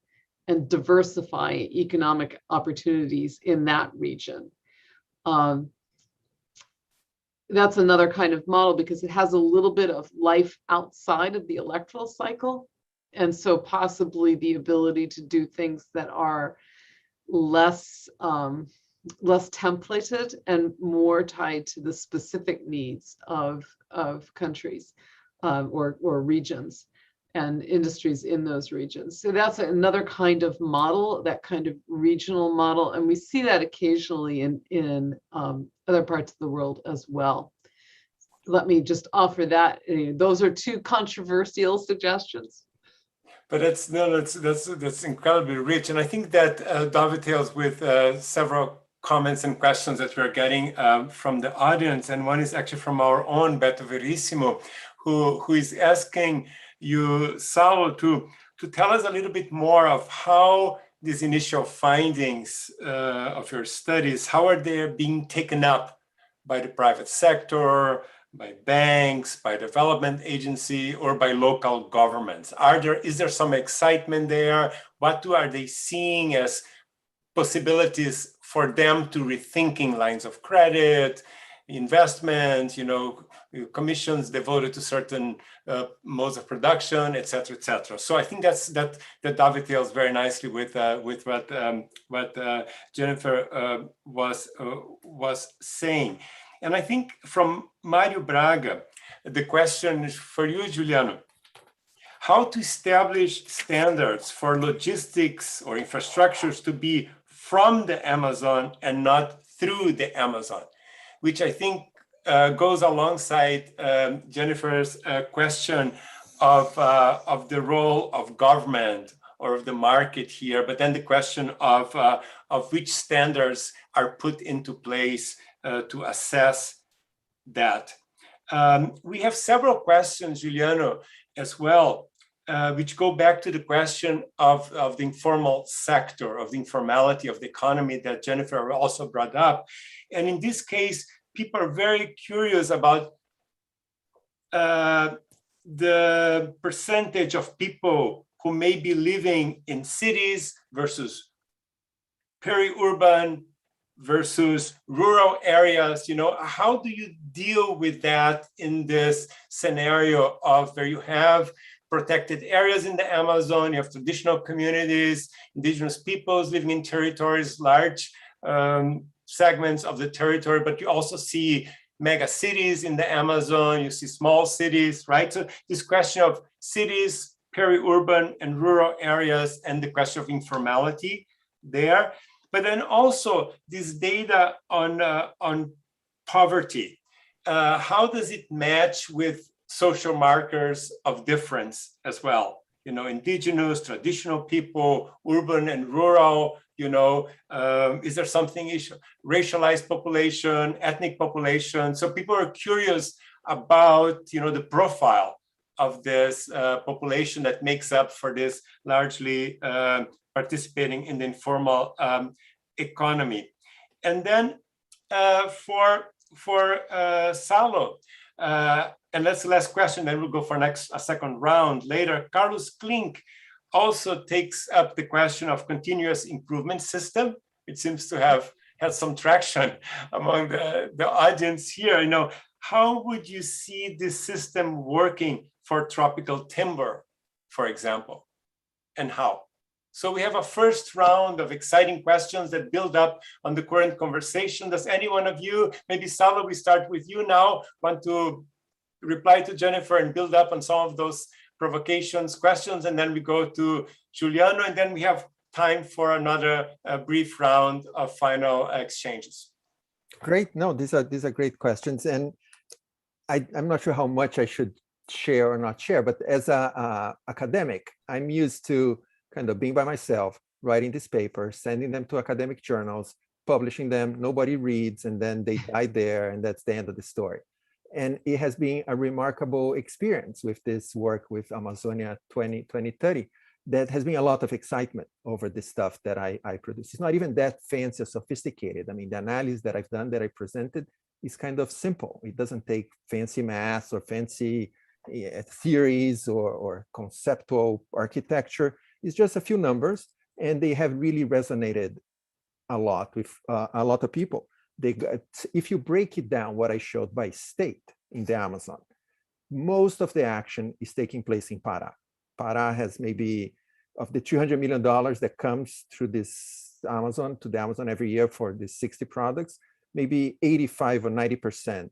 [SPEAKER 4] and diversify economic opportunities in that region. That's another kind of model because it has a little bit of life outside of the electoral cycle. And so possibly the ability to do things that are less templated and more tied to the specific needs of countries or regions and industries in those regions. So that's another kind of model, that kind of regional model. And we see that occasionally in other parts of the world as well. Let me just offer that. Those are two controversial suggestions.
[SPEAKER 1] But that's incredibly rich. And I think that dovetails with several comments and questions that we're getting from the audience. And one is actually from our own Beto Verissimo, who is asking you, Salo, to tell us a little bit more of how these initial findings of your studies, how are they being taken up by the private sector, by banks, by development agency, or by local governments? Is there some excitement there? What are they seeing as possibilities for them to rethinking lines of credit, investment, commissions devoted to certain modes of production, et cetera, et cetera. So I think that dovetails very nicely with what Jennifer was saying. And I think from Mario Braga, the question is for you, Juliano, how to establish standards for logistics or infrastructures to be from the Amazon and not through the Amazon. which I think goes alongside Jennifer's question of the role of government or of the market here, but then the question of which standards are put into place to assess that. We have several questions, Juliano, as well, which go back to the question of the informal sector, of the informality of the economy that Jennifer also brought up. And in this case, people are very curious about the percentage of people who may be living in cities versus peri-urban versus rural areas. You know, how do you deal with that in this scenario of where you have protected areas in the Amazon, you have traditional communities, indigenous peoples living in territories, large segments of the territory, but you also see mega cities in the Amazon, you see small cities, right? So this question of cities, peri-urban and rural areas, and the question of informality there. But then also this data on poverty. How does it match with social markers of difference as well? You know, indigenous, traditional people, urban and rural, you know, is there something, racialized population, ethnic population? So people are curious about, you know, the profile of this population that makes up for this largely participating in the informal economy. And then for Salo, and that's the last question, then we'll go for a second round later. Carlos Klink also takes up the question of continuous improvement system. It seems to have had some traction among the audience here. You know, how would you see this system working for tropical timber, for example, and how? So we have a first round of exciting questions that build up on the current conversation. Does any one of you, maybe Salo, we start with you now, want to reply to Jennifer and build up on some of those provocations, questions, and then we go to Juliano, and then we have time for another brief round of final exchanges.
[SPEAKER 3] Great. No, these are great questions, and I'm not sure how much I should share or not share, but as a academic, I'm used to kind of being by myself, writing these papers, sending them to academic journals, publishing them, nobody reads, and then they die there, and that's the end of the story. And it has been a remarkable experience with this work with Amazonia 2030. That has been a lot of excitement over the stuff that I produce. It's not even that fancy or sophisticated. I mean, the analysis that I've done, that I presented, is kind of simple. It doesn't take fancy math or fancy theories or conceptual architecture. It's just a few numbers, and they have really resonated a lot with a lot of people. If you break it down, what I showed by state in the Amazon, most of the action is taking place in Pará. Pará has maybe, of the $200 million that comes through this Amazon, to the Amazon every year for the 60 products, maybe 85 or 90%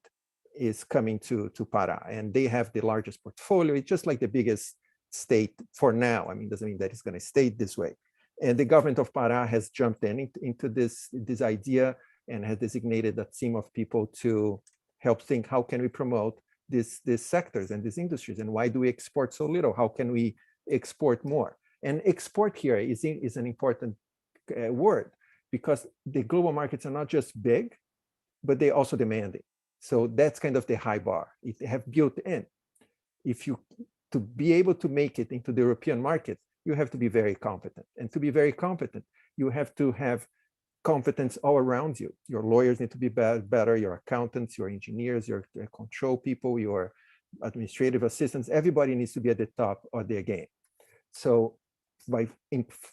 [SPEAKER 3] is coming to Pará. And they have the largest portfolio. It's just like the biggest state for now. I mean, doesn't mean that it's going to stay this way. And the government of Pará has jumped into this idea and has designated a team of people to help think, how can we promote these sectors and these industries, and why do we export so little? How can we export more? And export here is an important word, because the global markets are not just big, but they're also demanding. So that's kind of the high bar. They have built in. To be able to make it into the European market, you have to be very competent. And to be very competent, you have to have competence all around you. Your lawyers need to be better, your accountants, your engineers, your control people, your administrative assistants, everybody needs to be at the top of their game. So by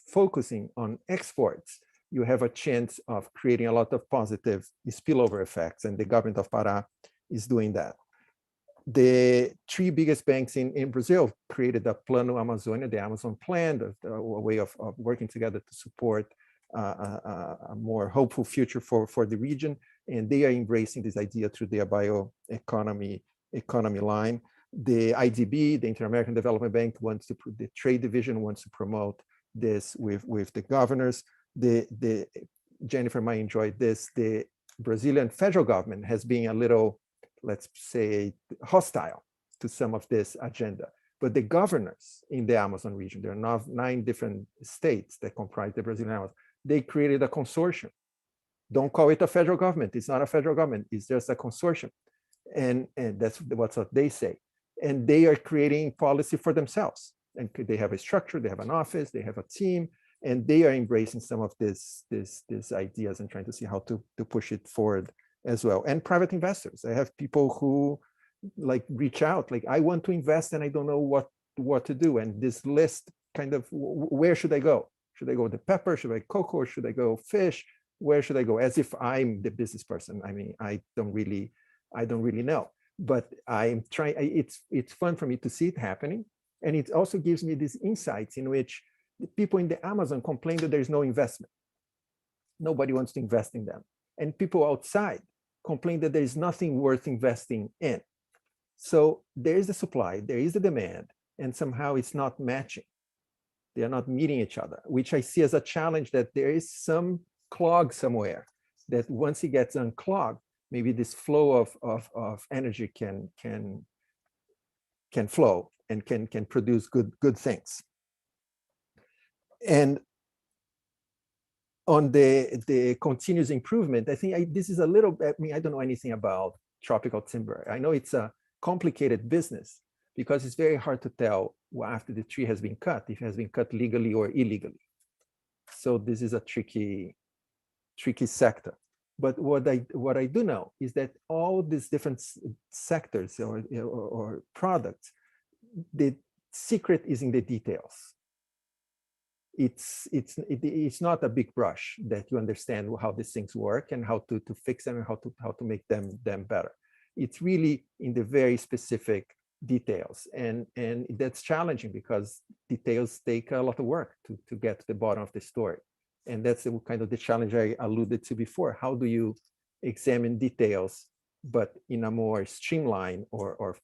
[SPEAKER 3] focusing on exports, you have a chance of creating a lot of positive spillover effects, and the government of Pará is doing that. The three biggest banks in Brazil created a Plano Amazônia, the Amazon Plan, a way of working together to support a more hopeful future for the region, and they are embracing this idea through their bioeconomy line. The IDB, the Inter-American Development Bank, the trade division wants to promote this with the governors. Jennifer might enjoy this. The Brazilian federal government has been a little, let's say, hostile to some of this agenda. But the governors in the Amazon region, there are 9 different states that comprise the Brazilian Amazon, they created a consortium. Don't call it a federal government. It's not a federal government. It's just a consortium. And that's what they say. And they are creating policy for themselves. And they have a structure, they have an office, they have a team, and they are embracing some of these ideas and trying to see how to push it forward as well. And private investors. I have people who like reach out, like, I want to invest and I don't know what to do. And this list kind of, where should I go? Should I go to pepper? Should I go cocoa? Should I go fish? Where should I go? As if I'm the business person. I mean, I don't really know, but I'm trying. It's fun for me to see it happening. And it also gives me these insights in which the people in the Amazon complain that there's no investment. Nobody wants to invest in them. And people outside complain that there's nothing worth investing in. So there is the supply, there is the demand, and somehow it's not matching. They are not meeting each other, which I see as a challenge, that there is some clog somewhere, that once it gets unclogged, maybe this flow of energy can flow and can produce good things. And on the continuous improvement, I think this is a little, I mean, I don't know anything about tropical timber. I know it's a complicated business because it's very hard to tell after the tree has been cut, if it has been cut legally or illegally. So this is a tricky sector. But what I do know is that all these different sectors or products, the secret is in the details. It's not a big brush that you understand how these things work and how to fix them and how to make them better. It's really in the very specific details, and that's challenging because details take a lot of work to get to the bottom of the story. And that's kind of the challenge I alluded to before. How do you examine details, but in a more streamlined or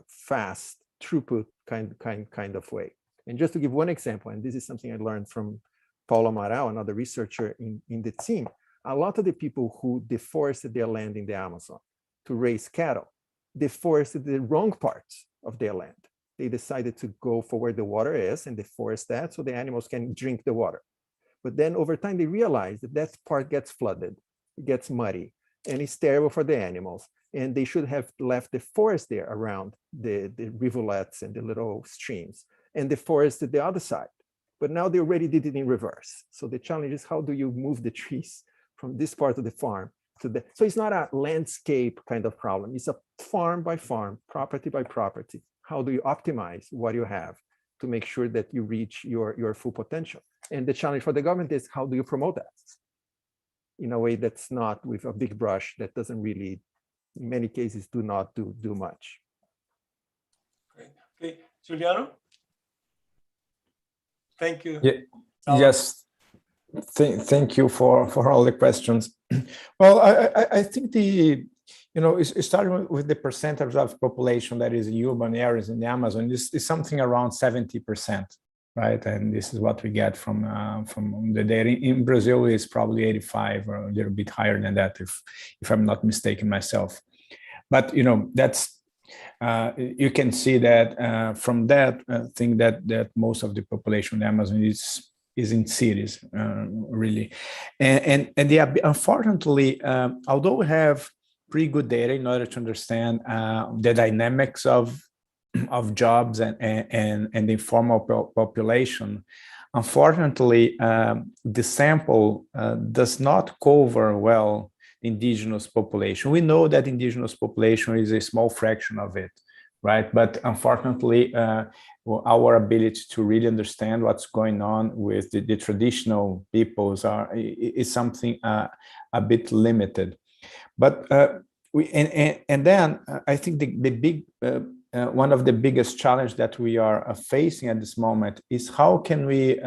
[SPEAKER 3] fast throughput kind of way? And just to give one example, and this is something I learned from Paulo Amaral, another researcher in the team, a lot of the people who deforested their land in the Amazon to raise cattle, deforested the wrong parts of their land. They decided to go for where the water is and deforest that so the animals can drink the water. But then over time, they realized that part gets flooded, it gets muddy, and it's terrible for the animals. And they should have left the forest there around the rivulets and the little streams, and deforested the other side. But now they already did it in reverse. So the challenge is, how do you move the trees from this part of the farm to the, so it's not a landscape kind of problem. It's a farm by farm, property by property. How do you optimize what you have to make sure that you reach your full potential? And the challenge for the government is, how do you promote that in a way that's not with a big brush that doesn't really, in many cases, do not do much.
[SPEAKER 1] Great. Okay, Juliano? Thank you.
[SPEAKER 2] Yeah. Yes, thank you for all the questions. Well, I think starting with the percentage of population that is in urban areas in the Amazon is something around 70%, right? And this is what we get from the data. In Brazil, it's probably 85 or a little bit higher than that, if I'm not mistaken myself. But that's you can see that from that thing that most of the population in the Amazon is in cities, really, and unfortunately, although we have pretty good data in order to understand the dynamics of jobs and the informal population, unfortunately, the sample does not cover well indigenous population. We know that indigenous population is a small fraction of it, right? But unfortunately, our ability to really understand what's going on with the traditional peoples is something a bit limited. But then I think the big one of the biggest challenges that we are facing at this moment is how can we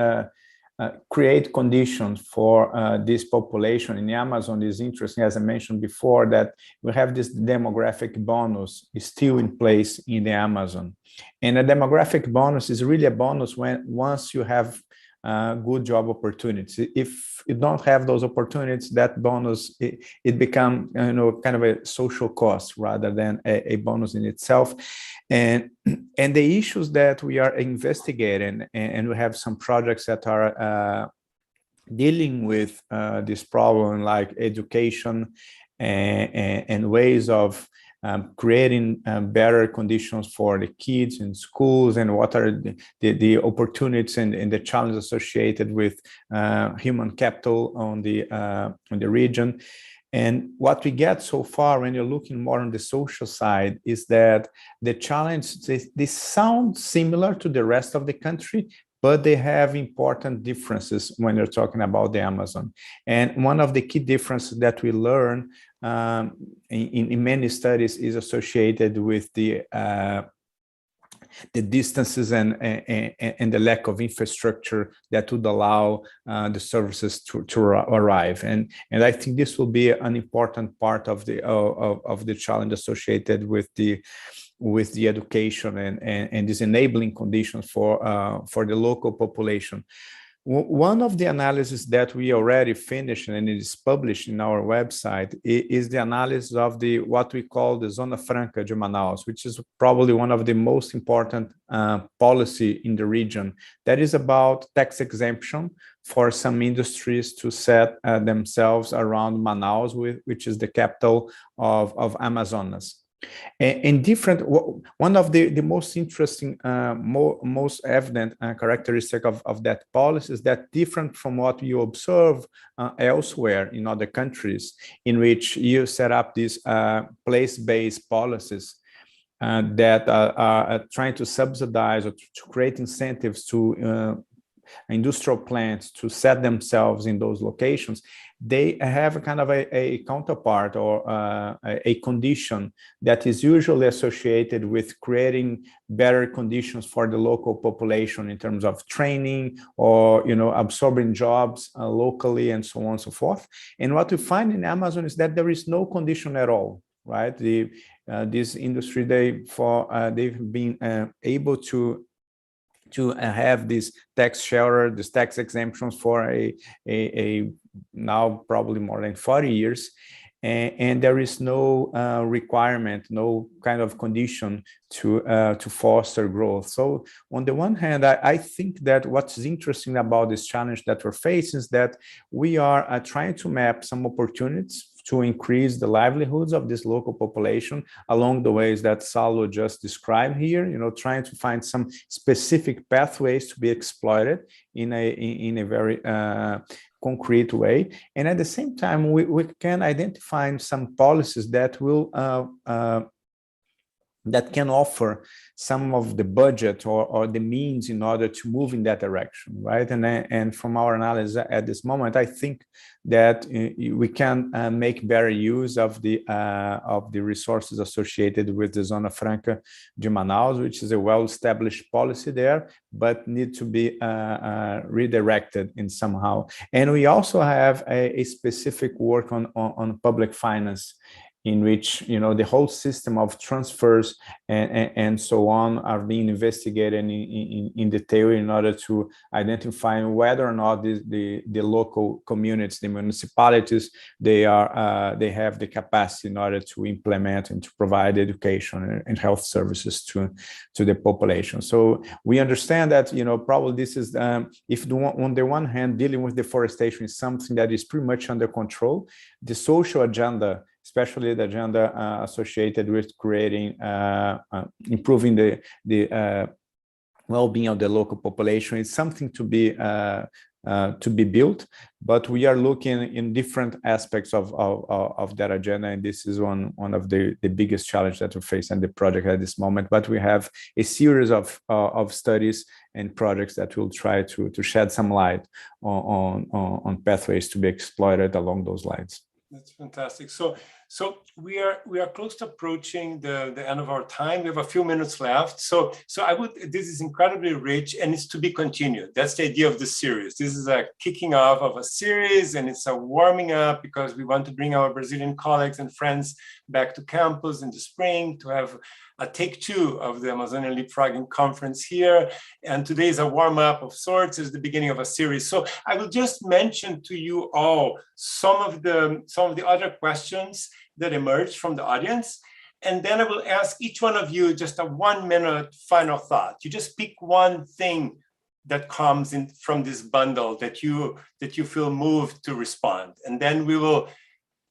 [SPEAKER 2] create conditions for this population in the Amazon. Is interesting, as I mentioned before, that we have this demographic bonus is still in place in the Amazon. And a demographic bonus is really a bonus once you have good job opportunities. If you don't have those opportunities, that bonus, it becomes, kind of a social cost rather than a bonus in itself. And the issues that we are investigating, and we have some projects that are dealing with this problem, like education and ways of creating better conditions for the kids in schools, and what are the opportunities and the challenges associated with human capital on the region. And what we get so far, when you're looking more on the social side, is that the challenge, they sound similar to the rest of the country, but they have important differences when you're talking about the Amazon. And one of the key differences that we learn in many studies is associated with the distances and the lack of infrastructure that would allow the services to arrive. And I think this will be an important part of the challenge associated with the education and these enabling conditions for the local population. One of the analyses that we already finished, and it is published in our website, is the analysis of what we call the Zona Franca de Manaus, which is probably one of the most important policy in the region. That is about tax exemption for some industries to set themselves around Manaus, which is the capital of Amazonas. And different, one of the most interesting, most evident characteristic of that policy is that different from what you observe elsewhere in other countries, in which you set up these place-based policies that are trying to subsidize or to create incentives to industrial plants to set themselves in those locations. They have a kind of a counterpart or a condition that is usually associated with creating better conditions for the local population in terms of training or absorbing jobs locally and so on and so forth. And what we find in Amazon is that there is no condition at all, right? This industry, they've been able to have this tax shelter, this tax exemptions for a now probably more than 40 years, and there is no requirement, no kind of condition to foster growth. So on the one hand, I think that what's interesting about this challenge that we're facing is that we are trying to map some opportunities to increase the livelihoods of this local population along the ways that Salo just described here, trying to find some specific pathways to be exploited in a very concrete way. And at the same time, we can identify some policies that will that can offer some of the budget or the means in order to move in that direction, right? And from our analysis at this moment, I think that we can make better use of the resources associated with the Zona Franca de Manaus, which is a well-established policy there, but need to be redirected in somehow. And we also have a specific work on public finance, in which the whole system of transfers and so on are being investigated in detail in order to identify whether or not the local communities, the municipalities, they have the capacity in order to implement and to provide education and health services to the population. So we understand that probably this is if on the one hand dealing with deforestation is something that is pretty much under control, the social agenda, especially the agenda associated with creating, improving the well-being of the local population, is something to be built. But we are looking in different aspects of that agenda, and this is one of the biggest challenges that we face in the project at this moment. But we have a series of studies and projects that will try to shed some light on pathways to be exploited along those lines.
[SPEAKER 1] That's fantastic. So we are close to approaching the end of our time. We have a few minutes left. So this is incredibly rich, and it's to be continued. That's the idea of the series. This is a kicking off of a series, and it's a warming up because we want to bring our Brazilian colleagues and friends back to campus in the spring to have a take 2 of the Amazonian Leapfrogging Conference here. And today is a warm-up of sorts, is the beginning of a series. So I will just mention to you all some of the other questions that emerged from the audience. And then I will ask each one of you just a 1-minute final thought. You just pick one thing that comes in from this bundle that you feel moved to respond. And then we will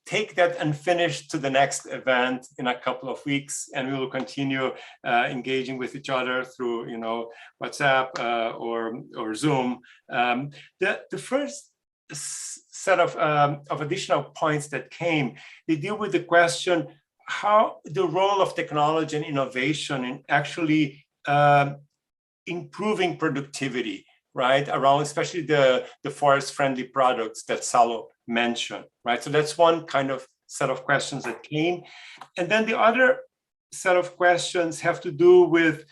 [SPEAKER 1] take that unfinished to the next event in a couple of weeks, and we will continue engaging with each other through, WhatsApp or Zoom. The first set of additional points that came, they deal with the question, how the role of technology and innovation in actually improving productivity, right? Around especially the forest-friendly products that Salo mentioned, right? So that's one kind of set of questions that came. And then the other set of questions have to do with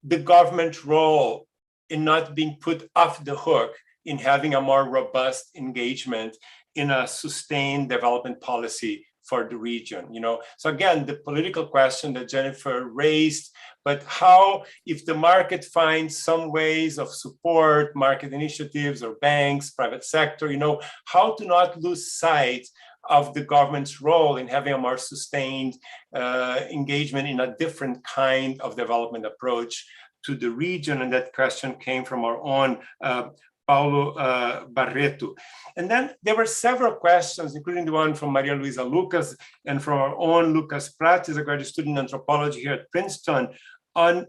[SPEAKER 1] the government role in not being put off the hook in having a more robust engagement in a sustained development policy for the region, So again, the political question that Jennifer raised, but how, if the market finds some ways of support, market initiatives or banks, private sector, how to not lose sight of the government's role in having a more sustained engagement in a different kind of development approach to the region. And that question came from our own Paulo Barreto. And then there were several questions, including the one from Maria Luisa Lucas and from our own Lucas Prates, a graduate student in anthropology here at Princeton, on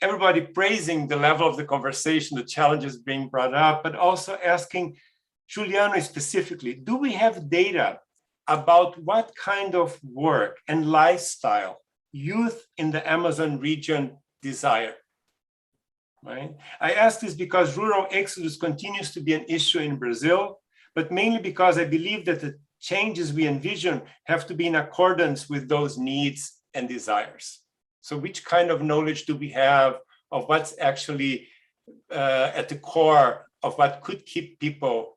[SPEAKER 1] everybody praising the level of the conversation, the challenges being brought up, but also asking Juliano specifically, do we have data about what kind of work and lifestyle youth in the Amazon region desire? Right? I ask this because rural exodus continues to be an issue in Brazil, but mainly because I believe that the changes we envision have to be in accordance with those needs and desires. So which kind of knowledge do we have of what's actually at the core of what could keep people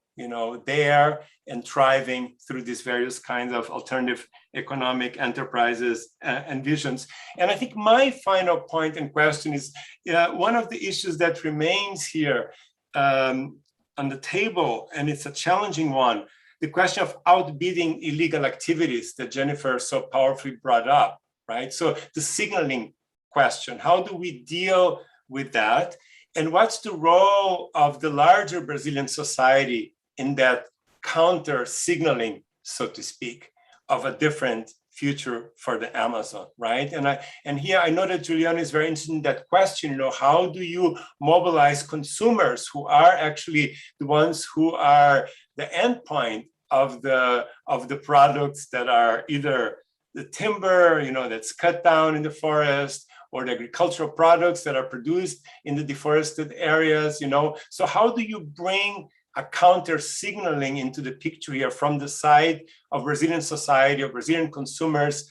[SPEAKER 1] there and thriving through these various kinds of alternative economic enterprises and visions. And I think my final point and question is one of the issues that remains here on the table, and it's a challenging one, the question of outbidding illegal activities that Jennifer so powerfully brought up, right? So the signaling question, how do we deal with that? And what's the role of the larger Brazilian society in that counter signaling, so to speak, of a different future for the Amazon, right? And here I know that Juliano is very interested in that question, how do you mobilize consumers who are actually the ones who are the endpoint of the products that are either the timber, that's cut down in the forest, or the agricultural products that are produced in the deforested areas, So how do you bring a counter signaling into the picture here from the side of Brazilian society, of Brazilian consumers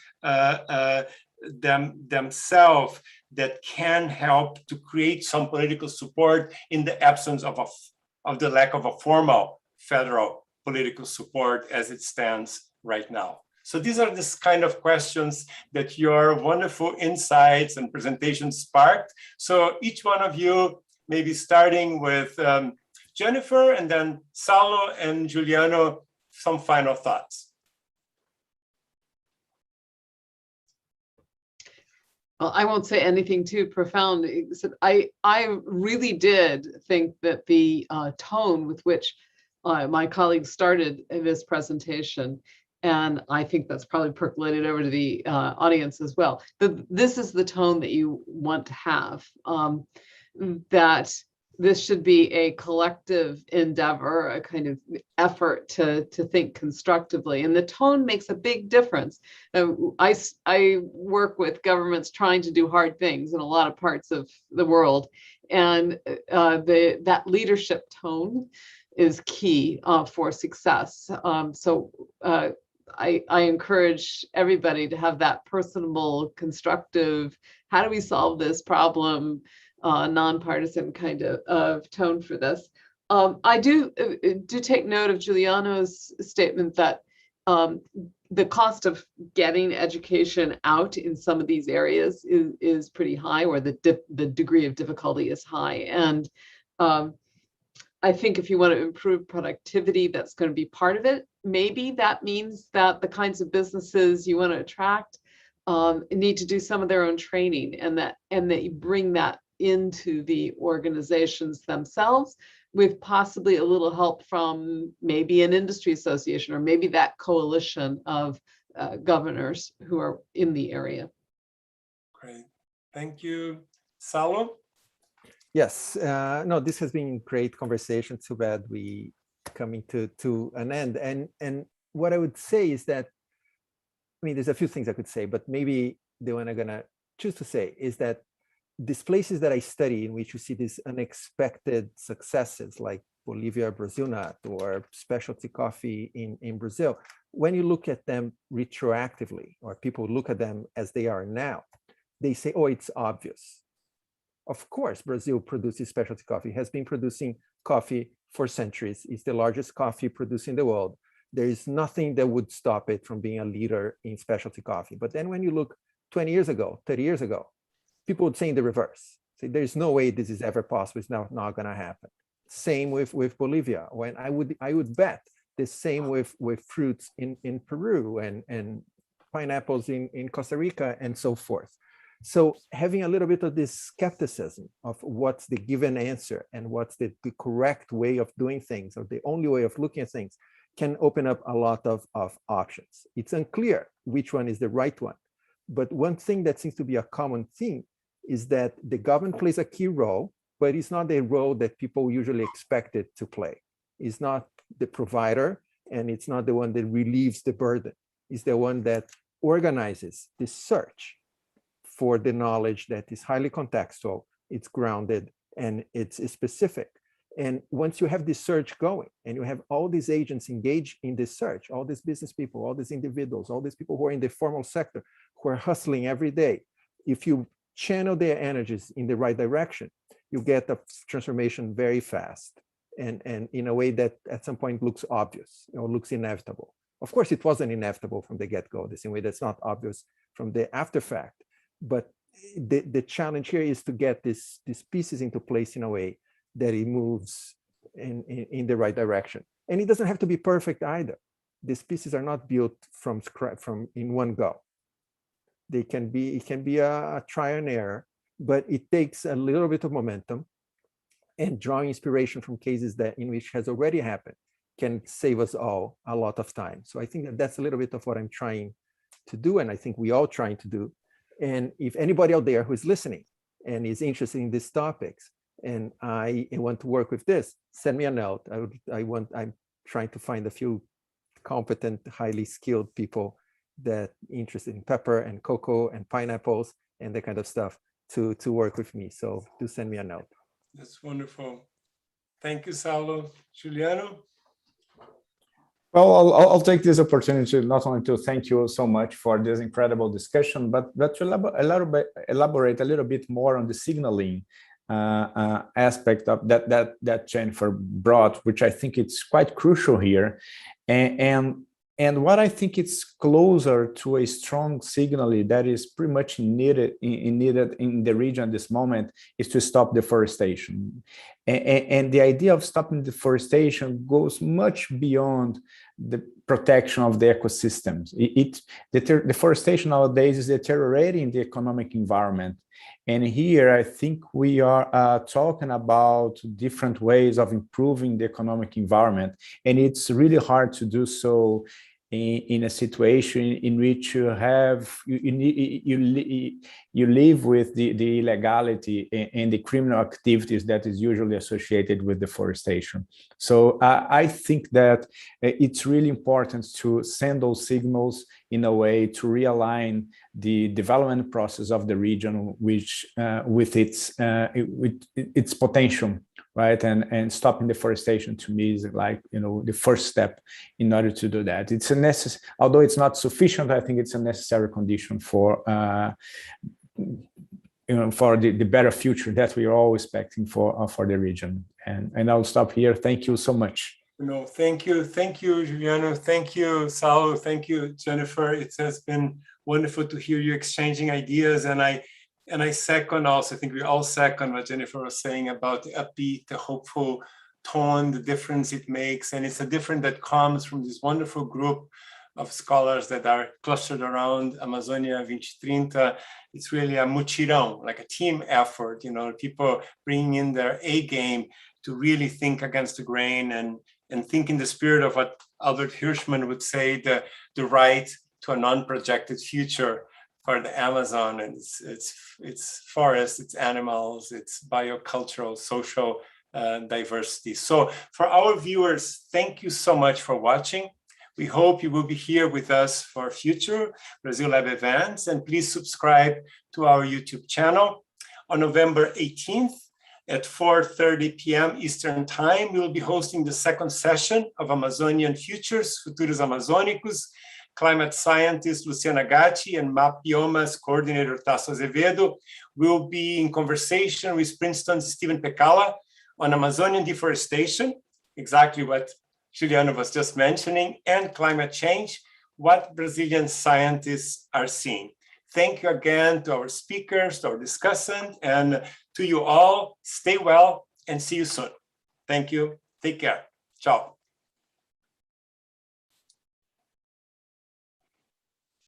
[SPEAKER 1] themselves, that can help to create some political support in the absence of the lack of a formal federal political support as it stands right now? So these are this kind of questions that your wonderful insights and presentations sparked. So each one of you, maybe starting with Jennifer, and then Salo and Juliano, some final thoughts.
[SPEAKER 4] Well, I won't say anything too profound. I really did think that the tone with which my colleagues started this presentation, and I think that's probably percolated over to the audience as well, this is the tone that you want to have, that this should be a collective endeavor, a kind of effort to think constructively. And the tone makes a big difference. I work with governments trying to do hard things in a lot of parts of the world. And that leadership tone is key for success. I encourage everybody to have that personable, constructive, how do we solve this problem, nonpartisan kind of tone for this. I do take note of Juliano's statement that the cost of getting education out in some of these areas is pretty high, or the degree of difficulty is high. And I think if you want to improve productivity, that's going to be part of it. Maybe that means that the kinds of businesses you want to attract need to do some of their own training, and that you bring that into the organizations themselves, with possibly a little help from maybe an industry association, or maybe that coalition of governors who are in the area.
[SPEAKER 1] Great, thank you. Salo?
[SPEAKER 3] Yes, no, this has been great conversation. Too bad we coming to an end. And what I would say is that, I mean, there's a few things I could say, but maybe the one I'm gonna choose to say is that these places that I study, in which you see these unexpected successes like Bolivia, Brazil nut, or specialty coffee in Brazil, when you look at them retroactively, or people look at them as they are now, they say, oh, it's obvious. Of course, Brazil produces specialty coffee, has been producing coffee for centuries. It's the largest coffee producer in the world. There is nothing that would stop it from being a leader in specialty coffee. But then when you look 20 years ago, 30 years ago, people would say in the reverse. Say, there's no way this is ever possible. It's not gonna happen. Same with Bolivia. When I would bet the same with fruits in Peru and pineapples in Costa Rica and so forth. So having a little bit of this skepticism of what's the given answer and what's the correct way of doing things, or the only way of looking at things, can open up a lot of options. It's unclear which one is the right one. But one thing that seems to be a common theme is that the government plays a key role, but it's not the role that people usually expect it to play. It's not the provider, and it's not the one that relieves the burden. It's the one that organizes the search for the knowledge that is highly contextual, it's grounded, and it's specific. And once you have this search going, and you have all these agents engaged in this search, all these business people, all these individuals, all these people who are in the formal sector, who are hustling every day, if you channel their energies in the right direction, you get a transformation very fast, and in a way that at some point looks obvious, or looks inevitable. Of course, it wasn't inevitable from the get-go, the same way that's not obvious from the after fact. But the challenge here is to get these pieces into place in a way that it moves in the right direction. And it doesn't have to be perfect either. These pieces are not built from scratch, in one go. It can be a trial and error, but it takes a little bit of momentum, and drawing inspiration from cases in which has already happened can save us all a lot of time. So I think that's a little bit of what I'm trying to do, and I think we all trying to do. And if anybody out there who is listening and is interested in these topics, and I want to work with this, send me a note. I'm trying to find a few competent, highly skilled people that interested in pepper and cocoa and pineapples and that kind of stuff to work with me. So do send me a note.
[SPEAKER 1] That's wonderful. Thank you, Salo. Juliano?
[SPEAKER 2] Well, I'll take this opportunity not only to thank you so much for this incredible discussion, but to elaborate a little bit more on the signaling aspect of that Jennifer brought, which I think it's quite crucial here. And what I think it's closer to a strong signaling that is pretty much needed in the region at this moment is to stop deforestation. And the idea of stopping deforestation goes much beyond the protection of the ecosystems. Deforestation nowadays is deteriorating the economic environment. And here, I think we are talking about different ways of improving the economic environment. And it's really hard to do so in a situation in which you live with the illegality and the criminal activities that is usually associated with deforestation. So I think that it's really important to send those signals in a way to realign the development process of the region, which with its potential, right? And stopping deforestation to me is like, the first step in order to do that. It's a although it's not sufficient, I think it's a necessary condition for for the better future that we are all expecting for the region. And I'll stop here. Thank you so much.
[SPEAKER 1] No, thank you, Juliano. Thank you, Salo. Thank you, Jennifer. It has been wonderful to hear you exchanging ideas, and I second also. I think we all second what Jennifer was saying about the upbeat, the hopeful tone, the difference it makes, and it's a difference that comes from this wonderful group of scholars that are clustered around Amazônia 2030. It's really a mutirão, like a team effort. You know, people bringing in their A game to really think against the grain and think in the spirit of what Albert Hirschman would say, the right to a non-projected future for the Amazon and its forests, its animals, its biocultural, social diversity. So for our viewers, thank you so much for watching. We hope you will be here with us for future Brazil Lab events, and please subscribe to our YouTube channel. On November 18th, at 4:30 p.m. Eastern Time, we will be hosting the second session of Amazonian Futures, Futuros Amazônicos. Climate scientist Luciana Gatti and MAP Biomas coordinator Tasso Azevedo will be in conversation with Princeton's Stephen Pekala on Amazonian deforestation, exactly what Juliano was just mentioning, and climate change, what Brazilian scientists are seeing. Thank you again to our speakers, to our discussant, and to you all. Stay well and see you soon. Thank you. Take care. Ciao.